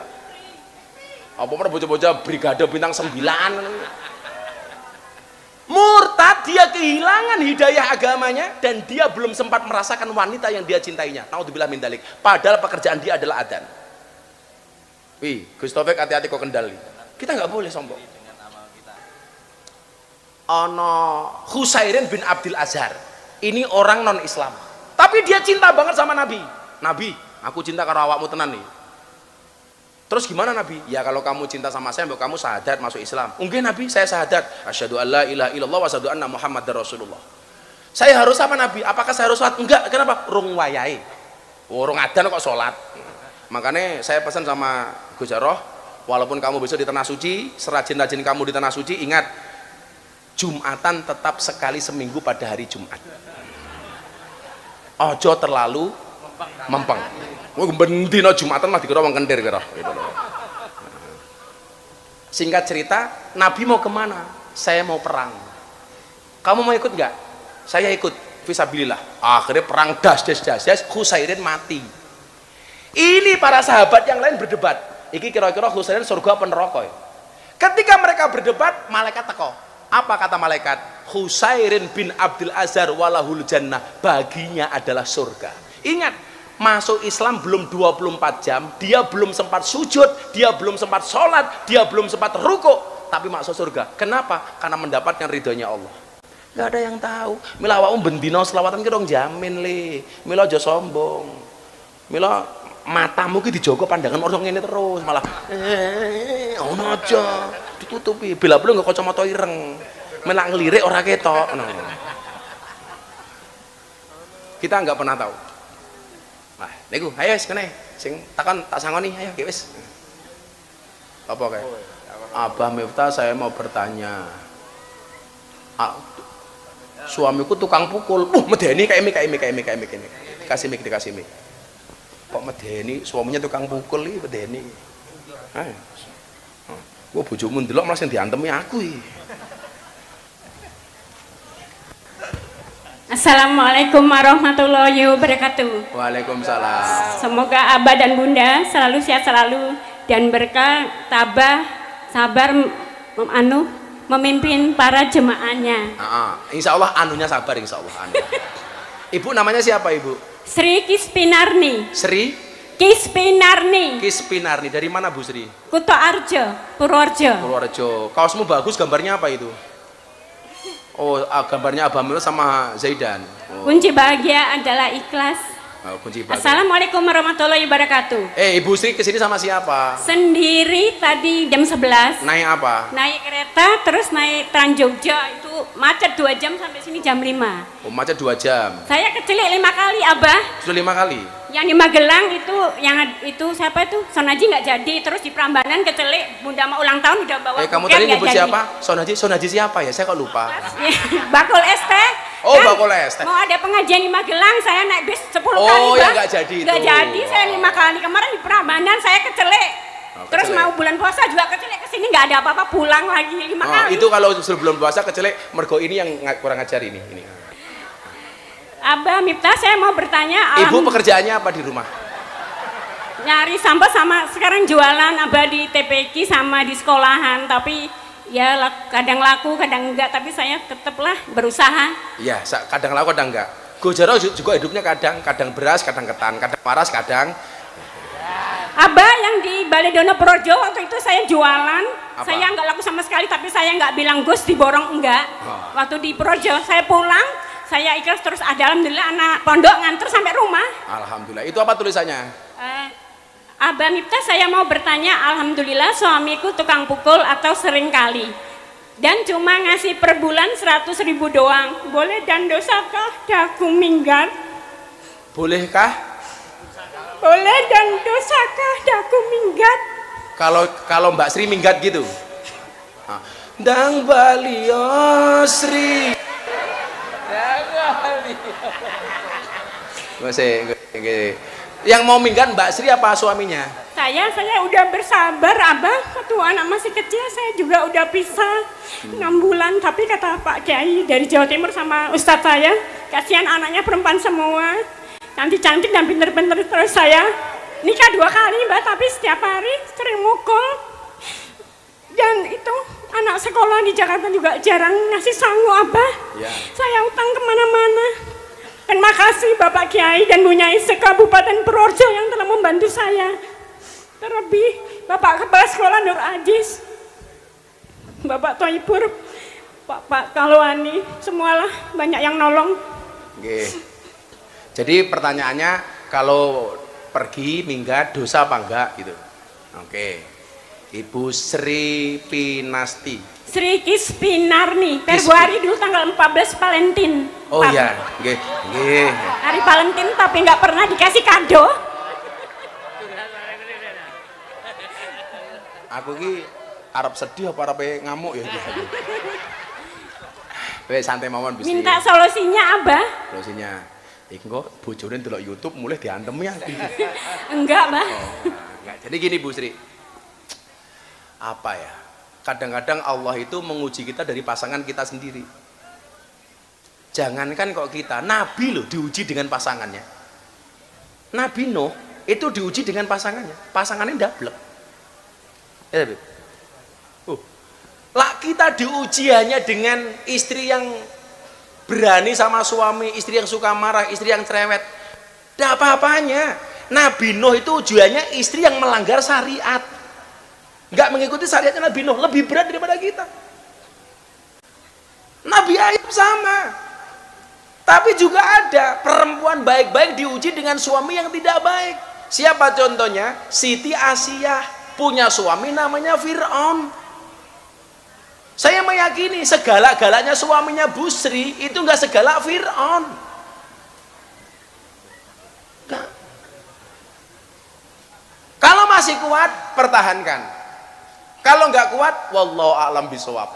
Apa meneh bocah-bocah brigade bintang 9 ngono kuwi. Murtad, dia kehilangan hidayah agamanya dan dia belum sempat merasakan wanita yang dia cintainya. Naudzubillah min dzalik. Padahal pekerjaan dia adalah adzan. Wih, Gus Taufik hati-hati kok kendali. Kita nggak boleh sombong. Ono Husairin bin Abdul Azhar. Ini orang non Islam. Tapi dia cinta banget sama Nabi. Nabi, aku cinta karo awakmu tenan nih. Terus gimana Nabi? Ya kalau kamu cinta sama saya, kamu syahadat masuk Islam. Mungkin Nabi, saya syahadat. Asyhadu an la ilaha illallah wa asyhadu anna Muhammadar Rasulullah. Saya harus sama Nabi. Apakah saya harus sholat? Enggak. Kenapa? Rung wayai. Rung adan kok sholat. Makanya saya pesan sama Gus Jaroh, walaupun kamu besok di tanah suci, serajin-rajin kamu di tanah suci, ingat Jumatan tetap sekali seminggu pada hari Jumat. Ojo terlalu mempeng. Bendino Jumatan mah dikira wong kendir kira. Singkat cerita, Nabi mau kemana? Saya mau perang. Kamu mau ikut nggak? Saya ikut. Fisabilillah. Akhirnya perang das, Husairin mati. Ini para sahabat yang lain berdebat. Iki kira-kira Husairin surga apa neraka ya? Ketika mereka berdebat, malaikat teko. Apa kata malaikat? Husairin bin Abdul Azhar walahul jannah, baginya adalah surga. Ingat, masuk Islam belum 24 jam, dia belum sempat sujud, dia belum sempat sholat, dia belum sempat rukuk, tapi masuk surga. Kenapa? Karena mendapatkan ridhonya Allah. Gak ada yang tahu. Mila awakmu bendino selawatan ki dong jamin le. Mila aja sombong. Mila matamu ki dijogo pandangan orang ini terus malah ono aja ditutupi. Bila belum nggak kacamata ireng. Mila ngelirik ora ketok. No. Kita nggak pernah tahu. Nah, niku, ayo wis kene. Sing takon tak sangoni, ayo wis. Apa kae? Abah Miftah, saya mau bertanya. Suamiku tukang pukul. Medeni kayak mik. Kasih mik, dikasih mik. Kok medeni suaminya tukang pukul iki medeni. Ayo. Gua bojomu ndelok malah sing diantemi aku iki. Assalamualaikum warahmatullahi wabarakatuh. Waalaikumsalam. Semoga Abah dan Bunda selalu sehat selalu dan berkah, tabah, sabar memimpin para jemaahnya. Insya Allah anunya sabar, insya Allah. Ibu namanya siapa ibu? Sri Kispinarni. Sri Kispinarni. Kispinarni. Dari mana Bu Sri? Kuto Arjo, Purworejo. Purworejo. Kaosmu bagus, gambarnya apa itu? Oh, gambarnya Abah Milo sama Zaidan. Oh. Kunci bahagia adalah ikhlas. Kunci bahagia. Assalamualaikum warahmatullahi wabarakatuh. Ibu Sri kesini sama siapa? Sendiri tadi jam 11. Naik apa? Naik kereta terus naik Trans Jogja, itu macet 2 jam sampai sini jam 5. Oh, macet 2 jam. Saya kecelik 5 kali Abah. Sudah 5 kali? Yang di Magelang itu siapa itu? Sonaji nggak jadi, terus di Prambanan kecelik, Bunda mau ulang tahun udah bawa kamu tadi nyebut siapa? Sonaji siapa ya? Saya kok lupa. Bakul ST. Oh, kan Bakul ST. Mau ada pengajian di Magelang, saya naik bis 10 kali. Oh, ya nggak jadi itu. Nggak jadi, saya 5 kali. Kemarin di Prambanan saya kecelik. Terus mau bulan puasa juga kecelik, kesini nggak ada apa-apa, pulang lagi 5 kali. Itu kalau sebelum puasa kecelik, mergo ini yang kurang ajar ini. Abah Miftah, saya mau bertanya. Ibu pekerjaannya apa di rumah? Nyari sampah sama sekarang jualan Abah di TPQ sama di sekolahan, tapi ya kadang laku kadang enggak, tapi saya tetaplah berusaha. Iya, kadang laku kadang enggak. Gojaro juga hidupnya kadang beras, kadang ketan, kadang paras, kadang. Abah yang di Baledono Projo waktu itu saya jualan. Apa? Saya enggak laku sama sekali, tapi saya enggak bilang Gus diborong enggak. Waktu di Projo saya pulang, saya ikhlas terus, ada alhamdulillah anak pondok nganter sampai rumah. Alhamdulillah. Itu apa tulisannya? Abah Miftah, saya mau bertanya, alhamdulillah suamiku tukang pukul atau sering kali dan cuma ngasih per bulan 100.000 doang. Boleh dan dosakah daku minggat? Bolehkah? Boleh dan dosakah daku minggat? Kalau Mbak Sri minggat gitu. Dang balio Sri. Yang mau minggat Mbak Sri apa suaminya? Saya udah bersabar Abah, waktu anak masih kecil saya juga udah pisah 6 bulan, tapi kata Pak Kiai dari Jawa Timur sama Ustadz saya, kasihan anaknya perempuan semua, cantik-cantik dan pinter-pinter, terus saya nikah 2 kali Mbak, tapi setiap hari sering mukul, dan itu anak sekolah di Jakarta juga jarang ngasih sangu Abah. Ya. Saya utang kemana-mana. Dan makasih Bapak Kiai dan Bu Nyai se-Kabupaten Purworejo yang telah membantu saya. Terlebih Bapak Kepala Sekolah Nur Ajis, Bapak Toibur, Pak Kalwani, semualah banyak yang nolong. Oke. Jadi pertanyaannya, kalau pergi minggat dosa apa enggak gitu? Oke. Ibu Sri Pinasti. Sri Kispinarni, Februari dulu tanggal 14 Valentine. Oh iya, nggih, nggih. Hari Valentine tapi nggak pernah dikasih kado. Aku ki arep sedih apa arep ngamuk ya iki. Wes santai mawon Gusti. Minta solusinya Abah. Solusinya. Iki kok bojone ndelok YouTube mulai diantemi aku. Enggak, Mbah. Oh, enggak. Jadi gini Bu Sri. Apa ya? Kadang-kadang Allah itu menguji kita dari pasangan kita sendiri. Jangankan kok kita, Nabi loh diuji dengan pasangannya. Nabi Nuh itu diuji dengan pasangannya. Pasangannya ndablek. Ya, Beb. Lah kita diuji hanya dengan istri yang berani sama suami, istri yang suka marah, istri yang cerewet. Tidak apa-apanya. Nabi Nuh itu ujiannya istri yang melanggar syariat. Nggak mengikuti syariatnya Nabi Nuh, lebih berat daripada kita. Nabi Ayub sama. Tapi juga ada perempuan baik-baik diuji dengan suami yang tidak baik. Siapa contohnya? Siti Asiyah punya suami namanya Fir'aun. Saya meyakini segala-galanya suaminya Bu Sri itu nggak segalak Fir'aun. Kalau masih kuat, pertahankan. Kalau nggak kuat, wallahu a'lam bishawab.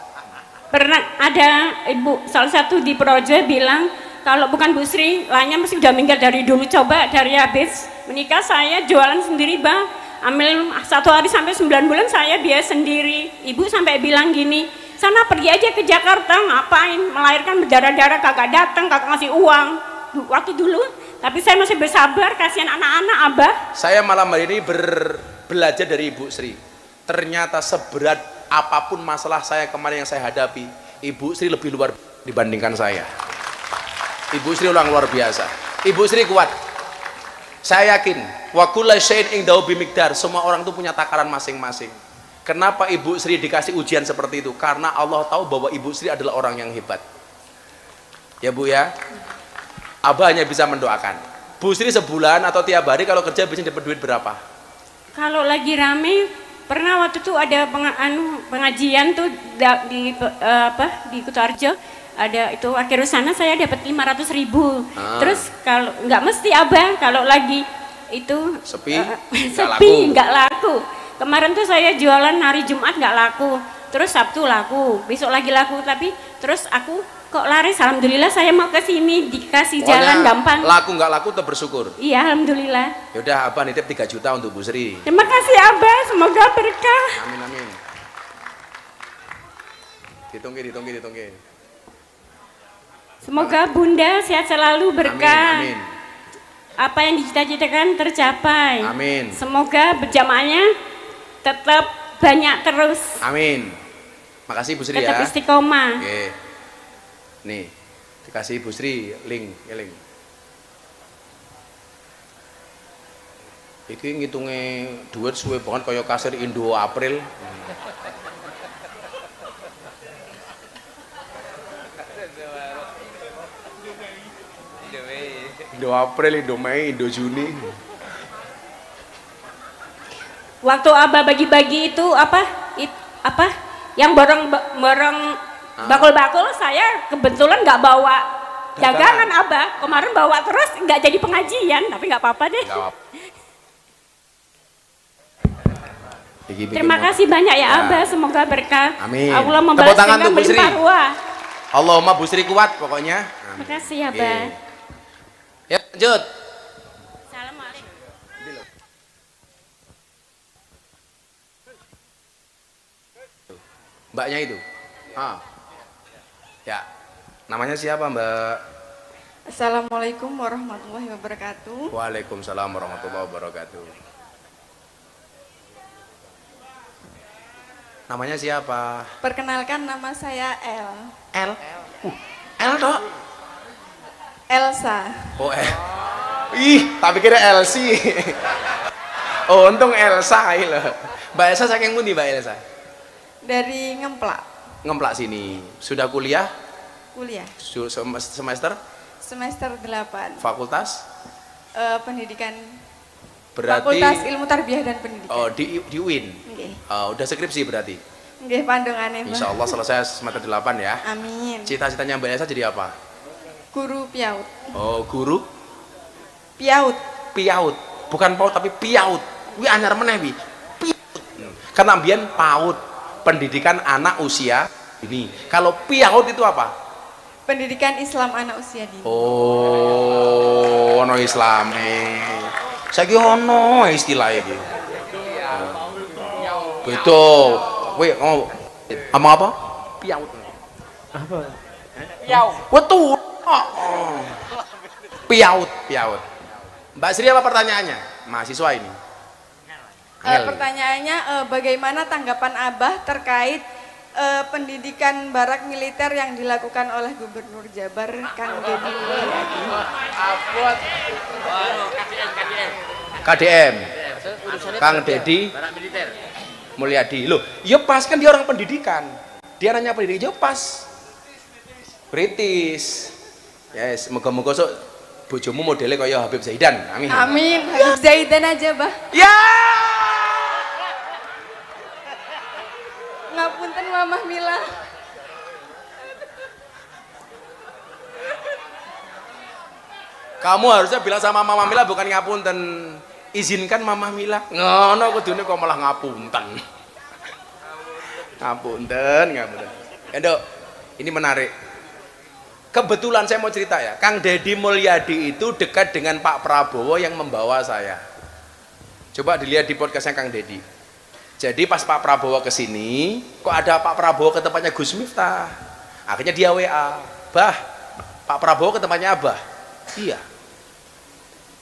Pernah ada ibu salah satu di Projo bilang kalau bukan Bu Sri lainnya mesti udah meninggal dari dulu. Coba dari habis menikah saya jualan sendiri Bang, ambil 1 hari sampai 9 bulan saya biaya sendiri. Ibu sampai bilang gini, sana pergi aja ke Jakarta, ngapain melahirkan berdarah-darah, kagak datang, kagak ngasih uang waktu dulu. Tapi saya masih bersabar, kasihan anak-anak Abah. Saya malam hari ini belajar dari Ibu Sri. Ternyata seberat apapun masalah saya kemarin yang saya hadapi, Ibu Sri lebih luar dibandingkan saya. Ibu Sri ulang luar biasa. Ibu Sri kuat. Saya yakin wa kullu syai'in indahu bimiqdar. Semua orang itu punya takaran masing-masing. Kenapa Ibu Sri dikasih ujian seperti itu? Karena Allah tahu bahwa Ibu Sri adalah orang yang hebat. Ya Bu ya. Abah hanya bisa mendoakan. Bu Sri sebulan atau tiap hari kalau kerja biasanya dapat duit berapa? Kalau lagi rame, pernah waktu itu ada pengajian tuh di Kutoarjo, ada itu akhir sana saya dapat 500.000. Terus kalau nggak mesti Abah, kalau lagi itu sepi, nggak laku. Kemarin tuh saya jualan hari Jumat nggak laku, terus Sabtu laku, besok lagi laku, tapi terus aku kok laris. Alhamdulillah saya mau ke sini dikasih jalan gampang. Laku nggak laku tetap bersyukur. Iya, alhamdulillah. Yaudah Abah nitip 3 juta untuk Bu Sri. Terima kasih Abah, semoga berkah. Amin amin. Ditunggu. Semoga Bunda sehat selalu, berkah. Amin, amin. Apa yang dicita-citakan tercapai. Amin. Semoga berjamaahnya tetap banyak terus. Amin. Makasih Bu Sri tetap ya. istiqomah. Oke. Nih, dikasih Bu Sri link. Iki ngitungnya duit suwe banget kaya kasir Indo April. Indo April, Indo Mei, Indo Juni. Waktu Abah bagi-bagi itu apa yang borong bakul-bakul, saya kebetulan nggak bawa dagangan Abah. Kemarin bawa terus nggak jadi pengajian, tapi nggak apa-apa deh. Terima kasih banyak ya Abah, semoga berkah. Amin. Allah membalas dengan berlimpah ruah. Allahumma Bu Sri kuat pokoknya. Terima kasih ya Abah. Ya lanjut. Assalamualaikum. Mbaknya itu. Ya. Namanya siapa Mbak? Assalamualaikum warahmatullahi wabarakatuh. Waalaikumsalam warahmatullahi wabarakatuh. Namanya siapa? Perkenalkan, nama saya L. L toh? Elsa. Oh Ih, tapi kira LC. Oh, untung Elsa iki lho. Mbak Elsa saking pundi Mbak Elsa? Dari Ngemplak, Ngemplak sini. Sudah kuliah? kuliah. Semester? Semester 8. Fakultas? Pendidikan Berarti Fakultas Ilmu Tarbiyah dan Pendidikan. oh di UIN. Nggih. Oh, udah skripsi berarti. Nggih pandongane, Mbah. Insya Allah selesai semester 8 ya. Amin. Cita-citanya Mbak Elsa jadi apa? Guru PIAUD. Oh, guru PIAUD. piaut. Bukan paut tapi piaut. Wi anyar meneh wi. Piaut. Karena mbiyen paut, pendidikan anak usia ini. Kalau piaut itu apa? Pendidikan Islam anak usia dini. Oh, ono Islame. Saiki ono istilah iki. Betul. Kowe ngomong apa? Piaut. Apa? Wetu. Piaut, piaut. Mbak Sri apa pertanyaannya? Mahasiswa ini. Pertanyaannya bagaimana tanggapan Abah terkait pendidikan barak militer yang dilakukan oleh Gubernur Jabar Kang Deddy Mulyadi? KDM. Urusannya Kang barak Deddy barak militer. Mulyadi. Loh, ya pas kan dia orang pendidikan. Dia nanya pendidikan, ya pas. British. Yes, moga-moga sok bojomu modelnya kaya Habib Zaidan. Amin. Amin. Habib Zaidan aja, Bah. Ya. Ngapunten Mamah Mila. Kamu harusnya bilang sama Mama Mila bukan ngapunten. Izinkan Mama Mila. Ngono kudune kok malah ngapunten. Ngapunten, ngapunten. Endok, ini menarik. Kebetulan saya mau cerita ya, Kang Deddy Mulyadi itu dekat dengan Pak Prabowo yang membawa saya. Coba dilihat di podcastnya Kang Deddy. Jadi pas Pak Prabowo ke sini, kok ada Pak Prabowo ke tempatnya Gus Miftah. Akhirnya dia WA, "Bah, Pak Prabowo ke tempatnya Abah." Iya.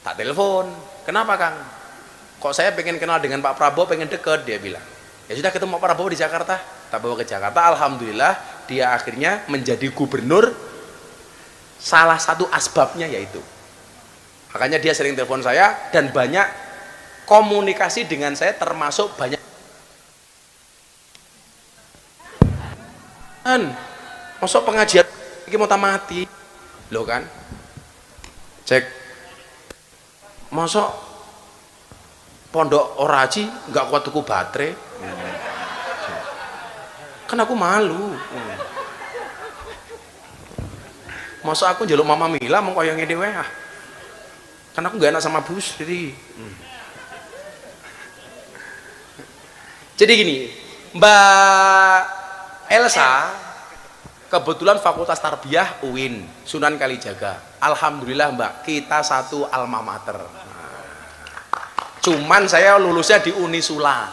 Tak telepon. Kenapa Kang? Kok saya pengen kenal dengan Pak Prabowo, pengen deket, dia bilang. Ya sudah ketemu Pak Prabowo di Jakarta. Tak bawa ke Jakarta, alhamdulillah dia akhirnya menjadi gubernur. Salah satu asbabnya yaitu. Makanya dia sering telepon saya dan banyak komunikasi dengan saya, termasuk banyak. Masuk pengajian ini mau mati loh kan, cek masuk pondok oraji nggak kuat tuku baterai, kan aku malu. Masa aku njaluk Mama Mila mau koyo ngene wae ah, kan aku gak enak sama bus jadi gini Mbak Elsa kebetulan Fakultas Tarbiyah UIN Sunan Kalijaga. Alhamdulillah Mbak, kita satu alma mater. Cuman saya lulusnya di Unisula.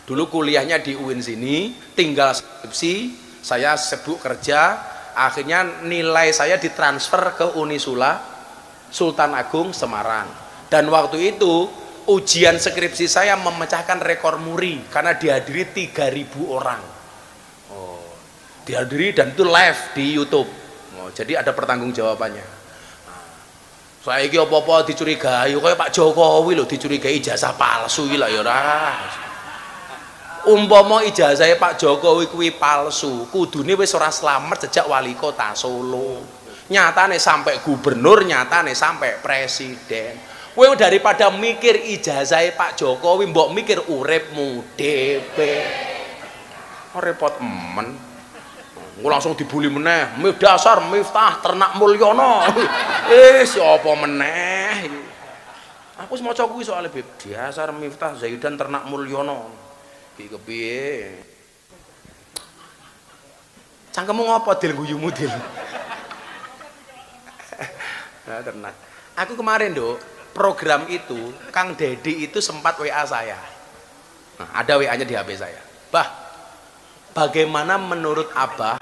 Dulu kuliahnya di UIN sini, tinggal skripsi, saya sibuk kerja, akhirnya nilai saya ditransfer ke Unisula Sultan Agung Semarang. Dan waktu itu ujian skripsi saya memecahkan rekor muri karena dihadiri 3.000 orang. Dihadiri dan itu live di YouTube. Jadi ada pertanggungjawabannya. Saya iki apa-apa dicurigai kayak Pak Jokowi loh, dicurigai ijazah palsu iki lah ya ora. Umpama ijazah Pak Jokowi kuwi palsu, kudune wis ora slamet sejak wali kota Solo. Nyatane sampai gubernur, nyatane sampai presiden. Kowe daripada mikir ijazah Pak Jokowi, mbok mikir uripmu dhewe. Repot men. Gue langsung dibully meneh, dasar Miftah Ternak Mulyono. Siapa meneh? Aku semua cowok kuwi soalnya beb. Dasar Miftah Zaidan Ternak Mulyono. Iki kepiye? Cangkemmu ngopo Dil guyumu Dil? Nah, ternak. Aku kemarin Dok, program itu Kang Deddy itu sempat WA saya. Nah, ada WA-nya di HP saya. Bah, bagaimana menurut Abah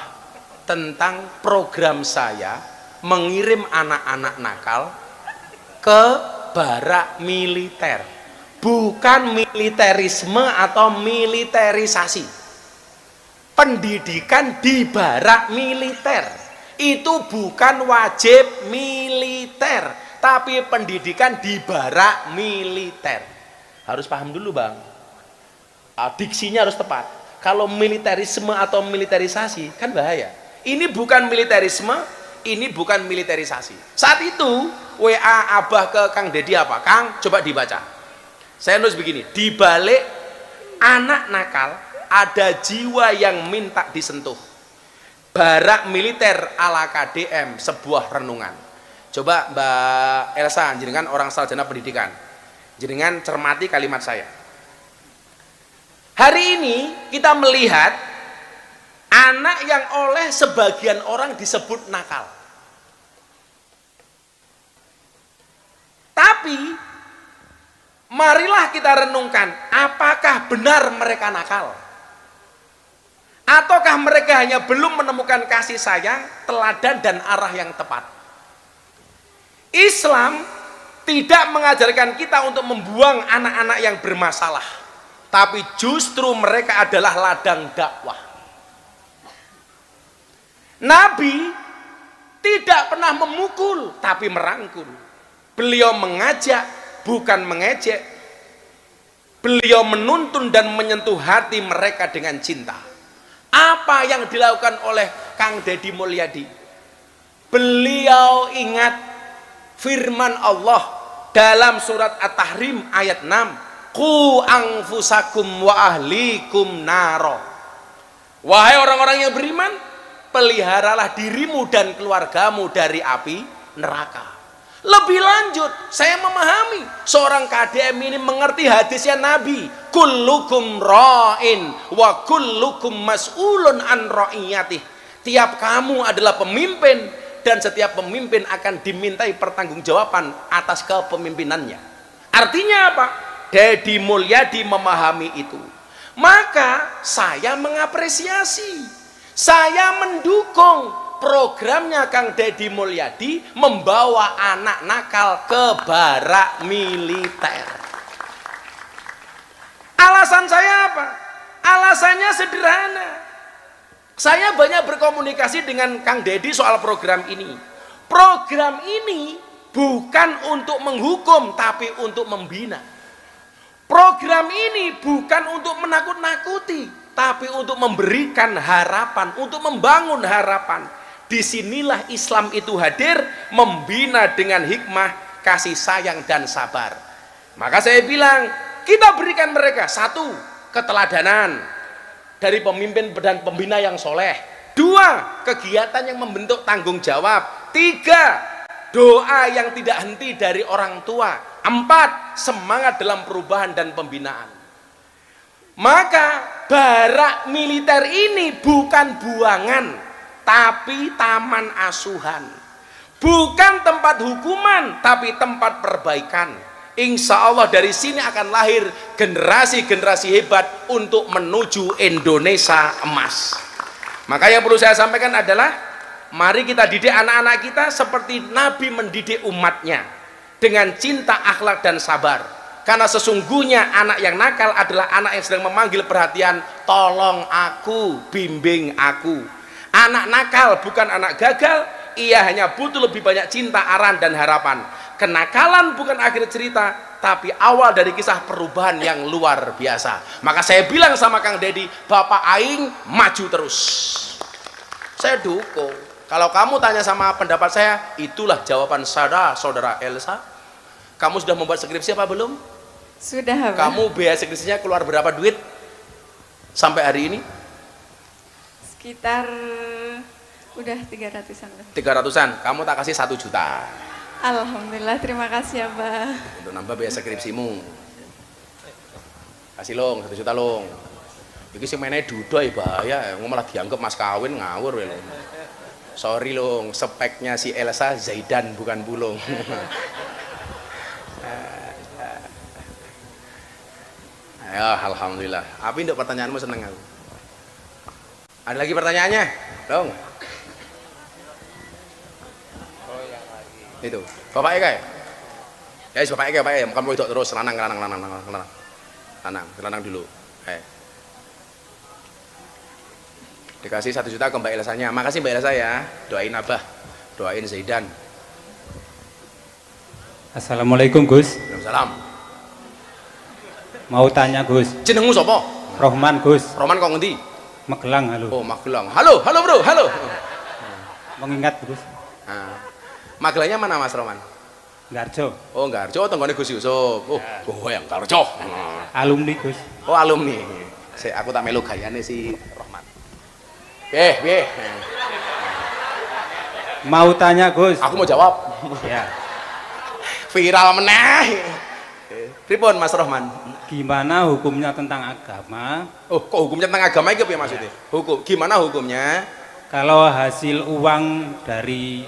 tentang program saya mengirim anak-anak nakal ke barak militer? Bukan militerisme atau militerisasi. Pendidikan di barak militer itu bukan wajib militer, tapi pendidikan di barak militer. Harus paham dulu bang, diksinya harus tepat. Kalau militerisme atau militerisasi kan bahaya. Ini bukan militerisme, ini bukan militerisasi. Saat itu WA Abah ke Kang Dedi apa? Kang, coba dibaca. Saya nulis begini, di balik anak nakal ada jiwa yang minta disentuh. Barak militer ala KDM, sebuah renungan. Coba Mbak Elsa, jenengan orang sarjana pendidikan, jenengan cermati kalimat saya. Hari ini kita melihat anak yang oleh sebagian orang disebut nakal. Tapi marilah kita renungkan, apakah benar mereka nakal? Ataukah mereka hanya belum menemukan kasih sayang, teladan dan arah yang tepat? Islam tidak mengajarkan kita untuk membuang anak-anak yang bermasalah, tapi justru mereka adalah ladang dakwah. Nabi tidak pernah memukul, tapi merangkul. Beliau mengajak, bukan mengejek. Beliau menuntun dan menyentuh hati mereka dengan cinta. Apa yang dilakukan oleh Kang Dedi Mulyadi? Beliau ingat firman Allah dalam surat At-Tahrim ayat 6, qu anfusakum wa ahlikum naro. Wahai orang-orang yang beriman, peliharalah dirimu dan keluargamu dari api neraka. Lebih lanjut, saya memahami seorang KDM ini mengerti hadisnya Nabi, kullukum ra'in wa kullukum mas'ulun an ra'iyatih. Tiap kamu adalah pemimpin dan setiap pemimpin akan dimintai pertanggungjawaban atas kepemimpinannya. Artinya apa? Dedi Mulyadi memahami itu. Maka saya mengapresiasi, saya mendukung programnya Kang Dedi Mulyadi membawa anak nakal ke barak militer. Alasan saya apa? Alasannya sederhana. Saya banyak berkomunikasi dengan Kang Dedi soal program ini. Program ini bukan untuk menghukum, tapi untuk membina. Program ini bukan untuk menakut-nakuti, tapi untuk memberikan harapan, untuk membangun harapan. Disinilah Islam itu hadir, membina dengan hikmah, kasih sayang dan sabar. Maka saya bilang, kita berikan mereka satu, keteladanan dari pemimpin dan pembina yang soleh. Dua, kegiatan yang membentuk tanggung jawab. Tiga, doa yang tidak henti dari orang tua. Empat, semangat dalam perubahan dan pembinaan. Maka barak militer ini bukan buangan, tapi taman asuhan. Bukan tempat hukuman, tapi tempat perbaikan. Insya Allah dari sini akan lahir generasi-generasi hebat untuk menuju Indonesia emas. Maka yang perlu saya sampaikan adalah, mari kita didik anak-anak kita seperti Nabi mendidik umatnya, dengan cinta, akhlak dan sabar. Karena sesungguhnya anak yang nakal adalah anak yang sedang memanggil perhatian, tolong aku, bimbing aku. Anak nakal bukan anak gagal, ia hanya butuh lebih banyak cinta, arahan dan harapan. Kenakalan bukan akhir cerita, tapi awal dari kisah perubahan yang luar biasa. Maka saya bilang sama Kang Dedi, Bapak Aing maju terus. Saya dukung. Kalau kamu tanya sama pendapat saya, itulah jawaban saudara Elsa. Kamu sudah membuat skripsi apa belum? Sudah, Pak. Kamu biaya skripsinya keluar berapa duit sampai hari ini? Sekitar udah 300-an. 300-an. Kamu tak kasih 1 juta. Alhamdulillah, terima kasih ya, Pak. Untuk nambah biaya skripsimu. Kasih long 1 juta long. Iki sing meneh dudoi bahaya, malah dianggap mas kawin ngawur ya long. Sorry long, speknya si Elsa Zaidan bukan Bulung. Ya, alhamdulillah. Apa untuk pertanyaanmu, seneng aku. Ada lagi pertanyaannya? Dong. Itu. Bapak Eka. Ya, Bapak Eka, Bapak Eka. Kamu itu terus lanang dulu. Dikasih 1 juta ke Mbak Elsanya. Makasih Mbak Elsa ya. Doain Abah, doain Zaidan. Assalamualaikum Gus. Waalaikumsalam. Mau tanya Gus. Jenengmu sapa? Rohman Gus. Roman kok ngendi? Magelang, halo. Oh, Magelang. Halo, halo Bro, halo. Mengingat Gus. Nah, Magelangnya mana Mas Roman? Garjo. Oh, Garjo tanggane Gus Yusuf. Oh, yang Garjo. Alumni Gus. Oh, alumni. Aku tak melu gayane si Rohman. Piye? Mau tanya Gus. Aku mau jawab. Ya. Viral meneh. Pripun Mas Rohman? Gimana hukumnya tentang agama? Oh, kok hukumnya tentang agama iki piye maksudnya? Gimana hukumnya? Kalau hasil uang dari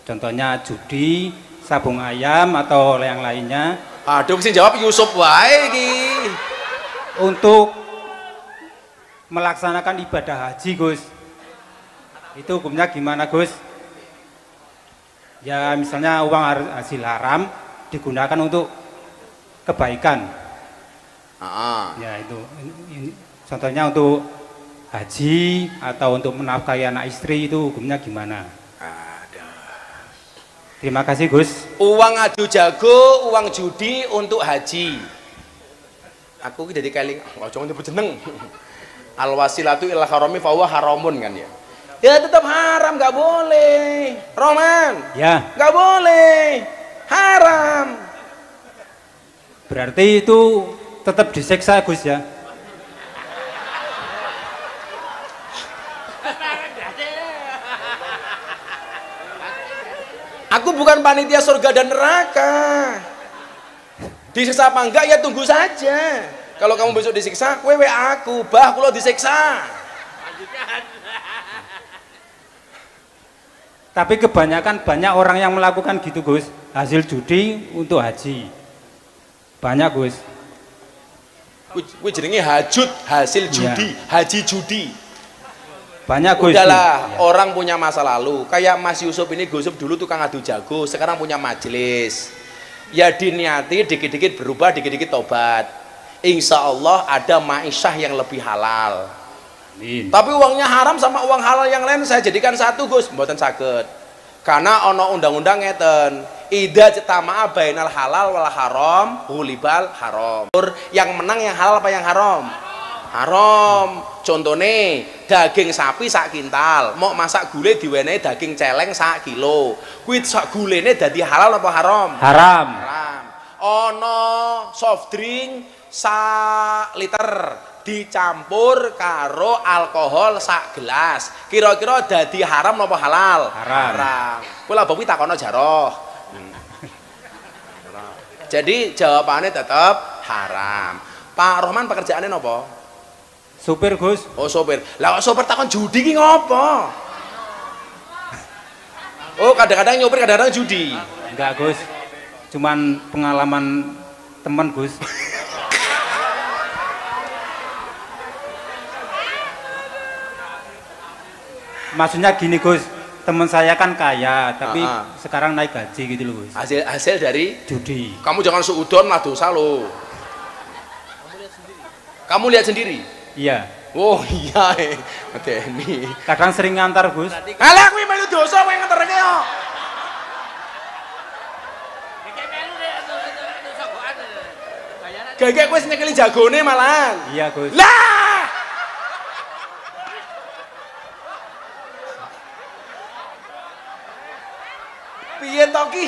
contohnya judi, sabung ayam atau yang lainnya Aduh, sing jawab Yusuf wae iki. untuk melaksanakan ibadah haji Gus, itu hukumnya gimana Gus? Ya misalnya uang hasil haram digunakan untuk kebaikan. Ya itu contohnya untuk haji atau untuk menafkahi anak istri, itu hukumnya gimana? Terima kasih Gus. Uang adu jago, uang judi untuk haji. Aku ki dadi keling, ojo nyebut jeneng. Al wasilatu ila harami fa huwa haramun kan ya. Ya tetap haram, nggak boleh. Roman. Ya. Nggak boleh. Haram. Berarti itu tetap disiksa Gus ya? Aku bukan panitia surga dan neraka. Disiksa apa enggak ya tunggu saja. Kalau kamu besok disiksa, kowe aku, bah kula disiksa. Tapi kebanyakan banyak orang yang melakukan gitu Gus, hasil judi untuk haji. Banyak Gus. Kuwi jenenge hajud, hasil judi, haji judi. Banyak Gus. Udahlah, orang punya masa lalu. Kayak Mas Yusuf ini, Gus Yusuf dulu tukang adu jago, sekarang punya majelis. Ya diniati dikit-dikit berubah, dikit-dikit tobat. Insya Allah ada ma'isyah yang lebih halal. Amin. Tapi uangnya haram sama uang halal yang lain saya jadikan satu Gus, mboten saged. Karena ono undang-undang ngeten, idza jtama'a bainal halal wal haram, hulibal haram. Yang menang yang halal apa yang haram? Haram. Contohnya daging sapi sak kintal, mau masak gulai diwenehi daging celeng sak kilo. Kuwi sak gulene dadi halal apa haram? Haram. Haram. Ono soft drink sak liter dicampur karo alkohol sak gelas, kira-kira dadi haram apa halal? Haram. Kula bapak takono jaroh. Jadi jawabannya tetap haram. Pak Rohman pekerjaannya nopo? Supir Gus. Oh sopir. Lah kok sopir takon judi ki ngopo? Oh kadang-kadang nyopir, kadang-kadang judi. Enggak Gus, cuman pengalaman teman Gus. Maksudnya gini Gus, teman saya kan kaya, tapi sekarang naik gaji gitu loh Gus. Hasil dari Judi. kamu jangan suudon lah dosa lo. Kamu lihat sendiri. Iya. Oh iya, ini. Kadang sering ngantar Gus. Alah, kuwi melu dosa kowe ngeterke yo. Gagak kowe nyekeli jagone malahan. Iya Gus. Lah. Piye to ki?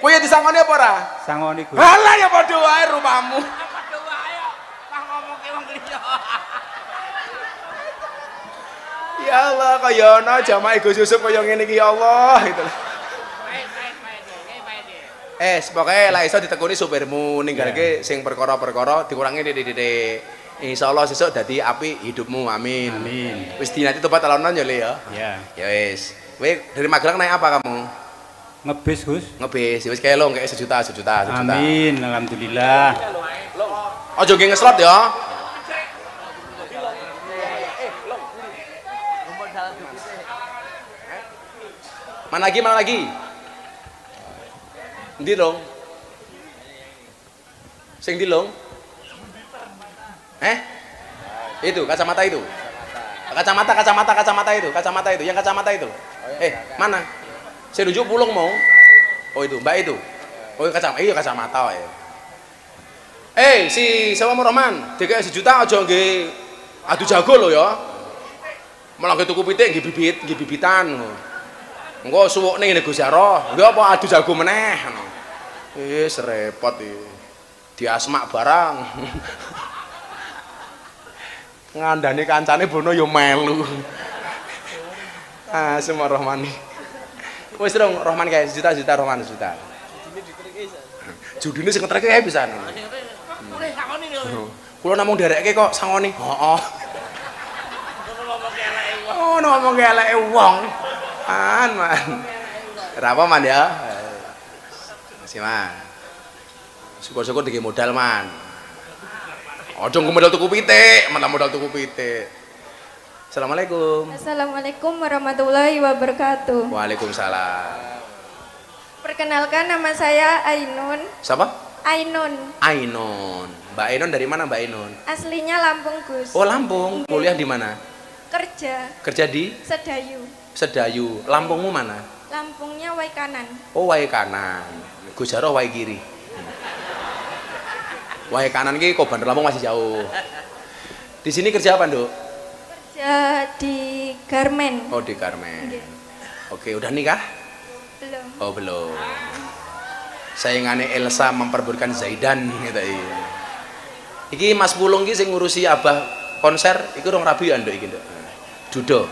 Kowe ya disangoni apa ora? Sangoni Gus. Alah ya padha wae rumahmu. Ya Allah, kaya ana jamaah Gus Yusuf kaya ngene iki ya Allah gitu. Pokoke lah iso ditekuni supirmu ninggalke sing perkara-perkara dikurangi titik-titik. Insyaallah sesuk dadi apik hidupmu. Amin. Amin. Wis dinati tobat alonan ya Le ya. Iya. Ya wis. Kowe dari Magelang naik apa kamu? Ngebis Gus. Ngebis. Wis kae lo kayak sejuta. Amin, alhamdulillah. Ojo nge ngeslot ya. Mana lagi? Endi dong? Sing ndi long? Itu kacamata itu. Kacamata itu, yang kacamata itu. Mana? Saya tunjuk pulung mau. Oh itu, Mbak itu. Oh kacamata, iya kacamata ya. Si siapa Rohman, DKI 1 juta aja nggih adu jago lho ya. Malah tuku pitik nggih bibitan. Engko suwukne ngene Gus Jaro, nggih apa adu jago meneh. Serepot iki. Diasmak barang. Ngandani kancane bono ya melu. Semua Rohman. Wis dong Rohman kae 1 juta Rohman 1 juta. Judine sing ngetreke kae pisan. Kula namung derekke kok sangoni. Heeh. Oh, ngomong eleke wong. Man. Ora apa man ya. Masih man. Syukur-syukur dikek modal man. Ojo modal tuku pitik, malah modal tuku pitik. Assalamualaikum. Assalamualaikum warahmatullahi wabarakatuh. Waalaikumsalam. Perkenalkan nama saya Ainun. Siapa? Ainun. Ainun. Mbak Ainun dari mana Mbak Ainun? Aslinya Lampung, Gus. Oh Lampung. Kuliah di mana? Kerja. Kerja di? Sedayu. Sedayu. Lampungmu mana? Lampungnya Wai Kanan. Oh Wai Kanan. Gus Jaro Wai Kiri. Wai Kanan ki kok Bandar Lampung masih jauh. Di sini kerja apa, Nduk? Kerja di garmen. Oh, di garmen. Nggih. Oke, udah nikah? Belum. Oh, belum. Saingane Elsa memperebutkan Zaidan gitu iya. Iki Mas Pulung ki sing ngurusi Abah konser iku rong rabi ya Nduk iki, Nduk. Judo.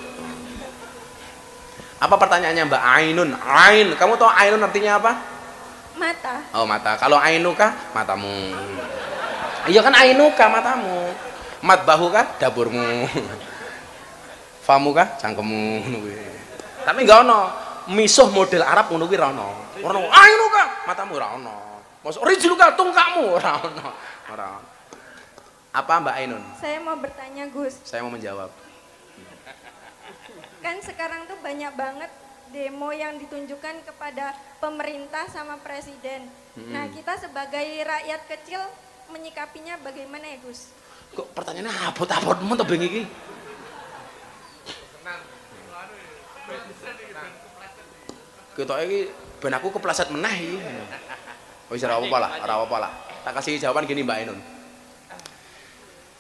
Apa pertanyaannya Mbak Ainun? Ain, kamu tahu Ainun artinya apa? Mata. Oh, mata. Kalau Ainuka matamu. Iya kan Ainuka matamu. Mat bahu kah dapurmu. Famu kah cangkemmu. Tapi enggak ono misuh model Arab ngono kuwi ra ono. Ora ono Ainuka matamu ra ono. Mosok rijluka tungkakmu ora ono. Ora ono. Apa Mbak Ainun? Saya mau bertanya, Gus. Saya mau menjawab. Kan sekarang tuh banyak banget demo yang ditunjukkan kepada pemerintah sama presiden. Nah, kita sebagai rakyat kecil menyikapinya bagaimana ya, Gus? Kok pertanyaannya abot-abotmu to beng iki? Ketoke iki ben aku kepleset meneh iki. Wis ora apa-apa lah. Tak kasih jawaban gini Mbak Ainun.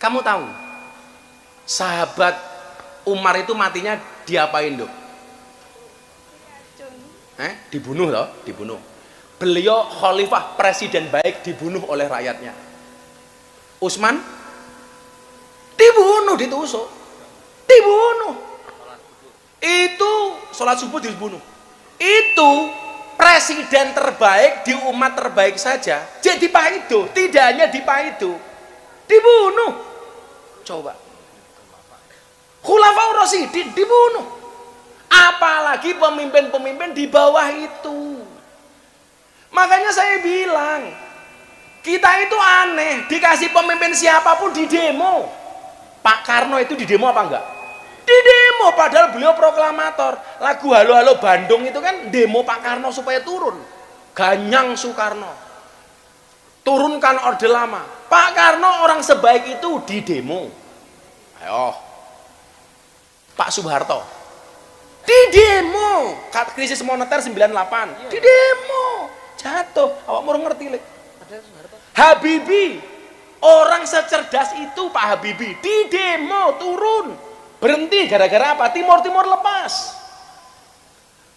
Kamu tahu sahabat Umar itu matinya diapain, Dok? Dibunuh loh, dibunuh. Beliau khalifah presiden baik dibunuh oleh rakyatnya. Utsman dibunuh, ditusuk. Dibunuh. Itu sholat subuh dibunuh. Itu presiden terbaik di umat terbaik saja. Jadi Paido, tidak hanya di Paido. Dibunuh. Coba. Khulafaur Rasyidin dibunuh. Apalagi pemimpin-pemimpin di bawah itu. Makanya saya bilang, kita itu aneh, dikasih pemimpin siapapun di demo. Pak Karno itu di demo apa enggak? Di demo, padahal beliau proklamator. Lagu Halo Halo Bandung itu kan demo Pak Karno supaya turun. Ganyang Soekarno. Turunkan Orde Lama. Pak Karno orang sebaik itu di demo. Ayo. Pak Soeharto di demo, krisis moneter 98 di demo, jatuh. Awak mau ngerti lek. Habibie, orang secerdas itu Pak Habibie di demo turun, berhenti gara-gara apa? Timur lepas.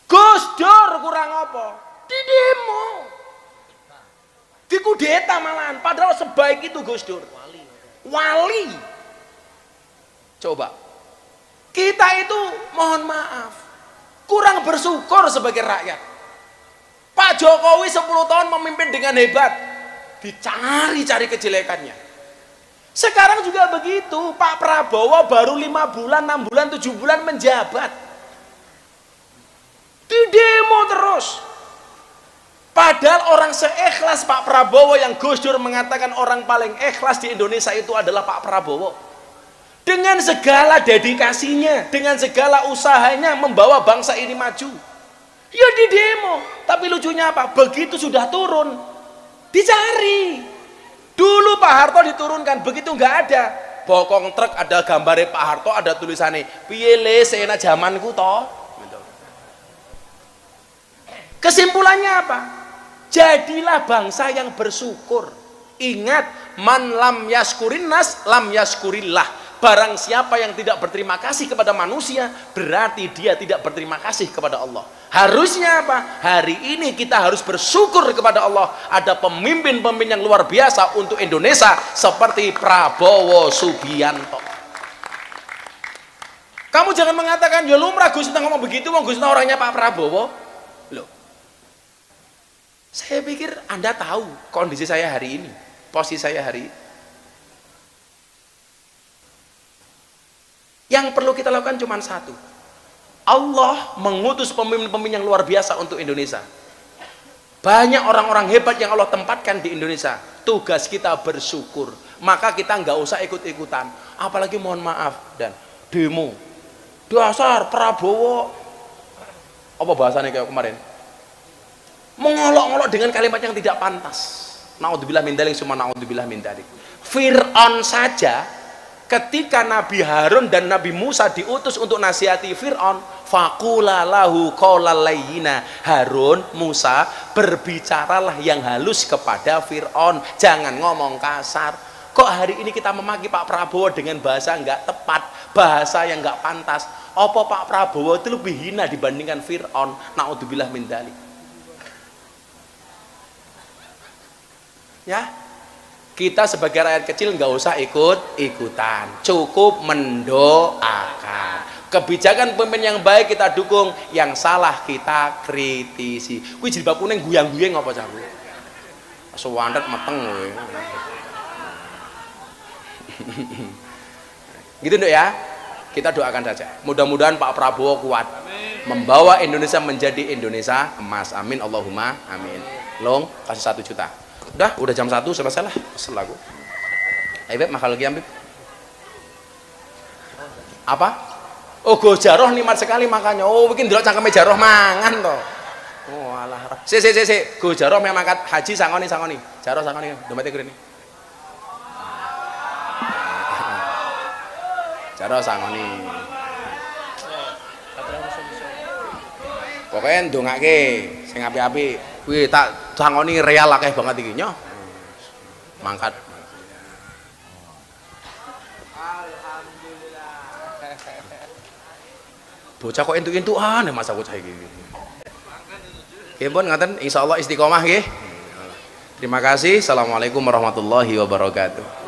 Gus Dur kurang apa? Di demo, di kudeta malahan. Padahal sebaik itu Gus Dur, wali. Coba. Kita itu mohon maaf kurang bersyukur sebagai rakyat. Pak Jokowi 10 tahun memimpin dengan hebat, dicari-cari kejelekannya. Sekarang juga begitu. Pak Prabowo baru 5 bulan, 6 bulan, 7 bulan menjabat, di demo terus. Padahal orang seikhlas Pak Prabowo yang Gus Dur mengatakan orang paling ikhlas di Indonesia itu adalah Pak Prabowo. Dengan segala dedikasinya, dengan segala usahanya membawa bangsa ini maju. Ya di demo, tapi lucunya apa? Begitu sudah turun, dicari. Dulu Pak Harto diturunkan, begitu nggak ada. Bokong truk ada gambarnya Pak Harto, ada tulisannya, piye le sena zamanku toh. Kesimpulannya apa? Jadilah bangsa yang bersyukur. Ingat, Man lam yaskurin nas lam yaskurillah. Barang siapa yang tidak berterima kasih kepada manusia, berarti dia tidak berterima kasih kepada Allah. Harusnya apa? Hari ini kita harus bersyukur kepada Allah. Ada pemimpin-pemimpin yang luar biasa untuk Indonesia seperti Prabowo Subianto. Kamu jangan mengatakan, ya lumrah Gus Miftah ngomong begitu, Gus Miftah orangnya Pak Prabowo. Loh, saya pikir Anda tahu kondisi saya hari ini, posisi saya hari ini. Yang perlu kita lakukan cuma satu. Allah mengutus pemimpin-pemimpin yang luar biasa untuk Indonesia. Banyak orang-orang hebat yang Allah tempatkan di Indonesia. Tugas kita bersyukur. Maka kita nggak usah ikut-ikutan. Apalagi mohon maaf dan demo. Dasar Prabowo. Apa bahasanya kayak kemarin? Mengolok-olok dengan kalimat yang tidak pantas. Naudzubillah min dzalik, summa naudzubillah min dzalik. Fir'aun saja ketika Nabi Harun dan Nabi Musa diutus untuk nasihati Fir'aun, faqula lahu qaulal layyina. Harun, Musa, berbicaralah yang halus kepada Fir'aun, jangan ngomong kasar. Kok hari ini kita memaki Pak Prabowo dengan bahasa nggak tepat, bahasa yang nggak pantas? Apa Pak Prabowo itu lebih hina dibandingkan Fir'aun? Naudzubillah min dzalik. Ya, kita sebagai rakyat kecil nggak usah ikut-ikutan, cukup mendoakan. Kebijakan pemimpin yang baik kita dukung, yang salah kita kritisi. Kuwi jilbab kuning guyang-guyang apa cah kuwi? Sewandet meteng kowe. Gitu Nduk ya. Kita doakan saja. Mudah-mudahan Pak Prabowo kuat membawa Indonesia menjadi Indonesia emas. Amin Allahumma amin. Long kasih 1 juta. Udah jam 1 selesai lah. Kesel aku. Ayo Beb, makan lagi Beb. Apa? Oh, go jaroh nikmat sekali makanya. Oh, bikin delok cangkeme jaroh mangan toh. Oh, alah. Si. Go jaroh memang mangkat haji sangoni. Jaroh sangoni, dompete kene. Jaroh sangoni. Pokoknya ndongake sing apik-apik. Kuwi tak sangoni real akeh banget iki nyo. Mangkat. Bocah kok entuk-entukan mas aku cah iki. Nggih pun ngaten insyaallah istiqomah nggih. Terima kasih. Assalamualaikum warahmatullahi wabarakatuh.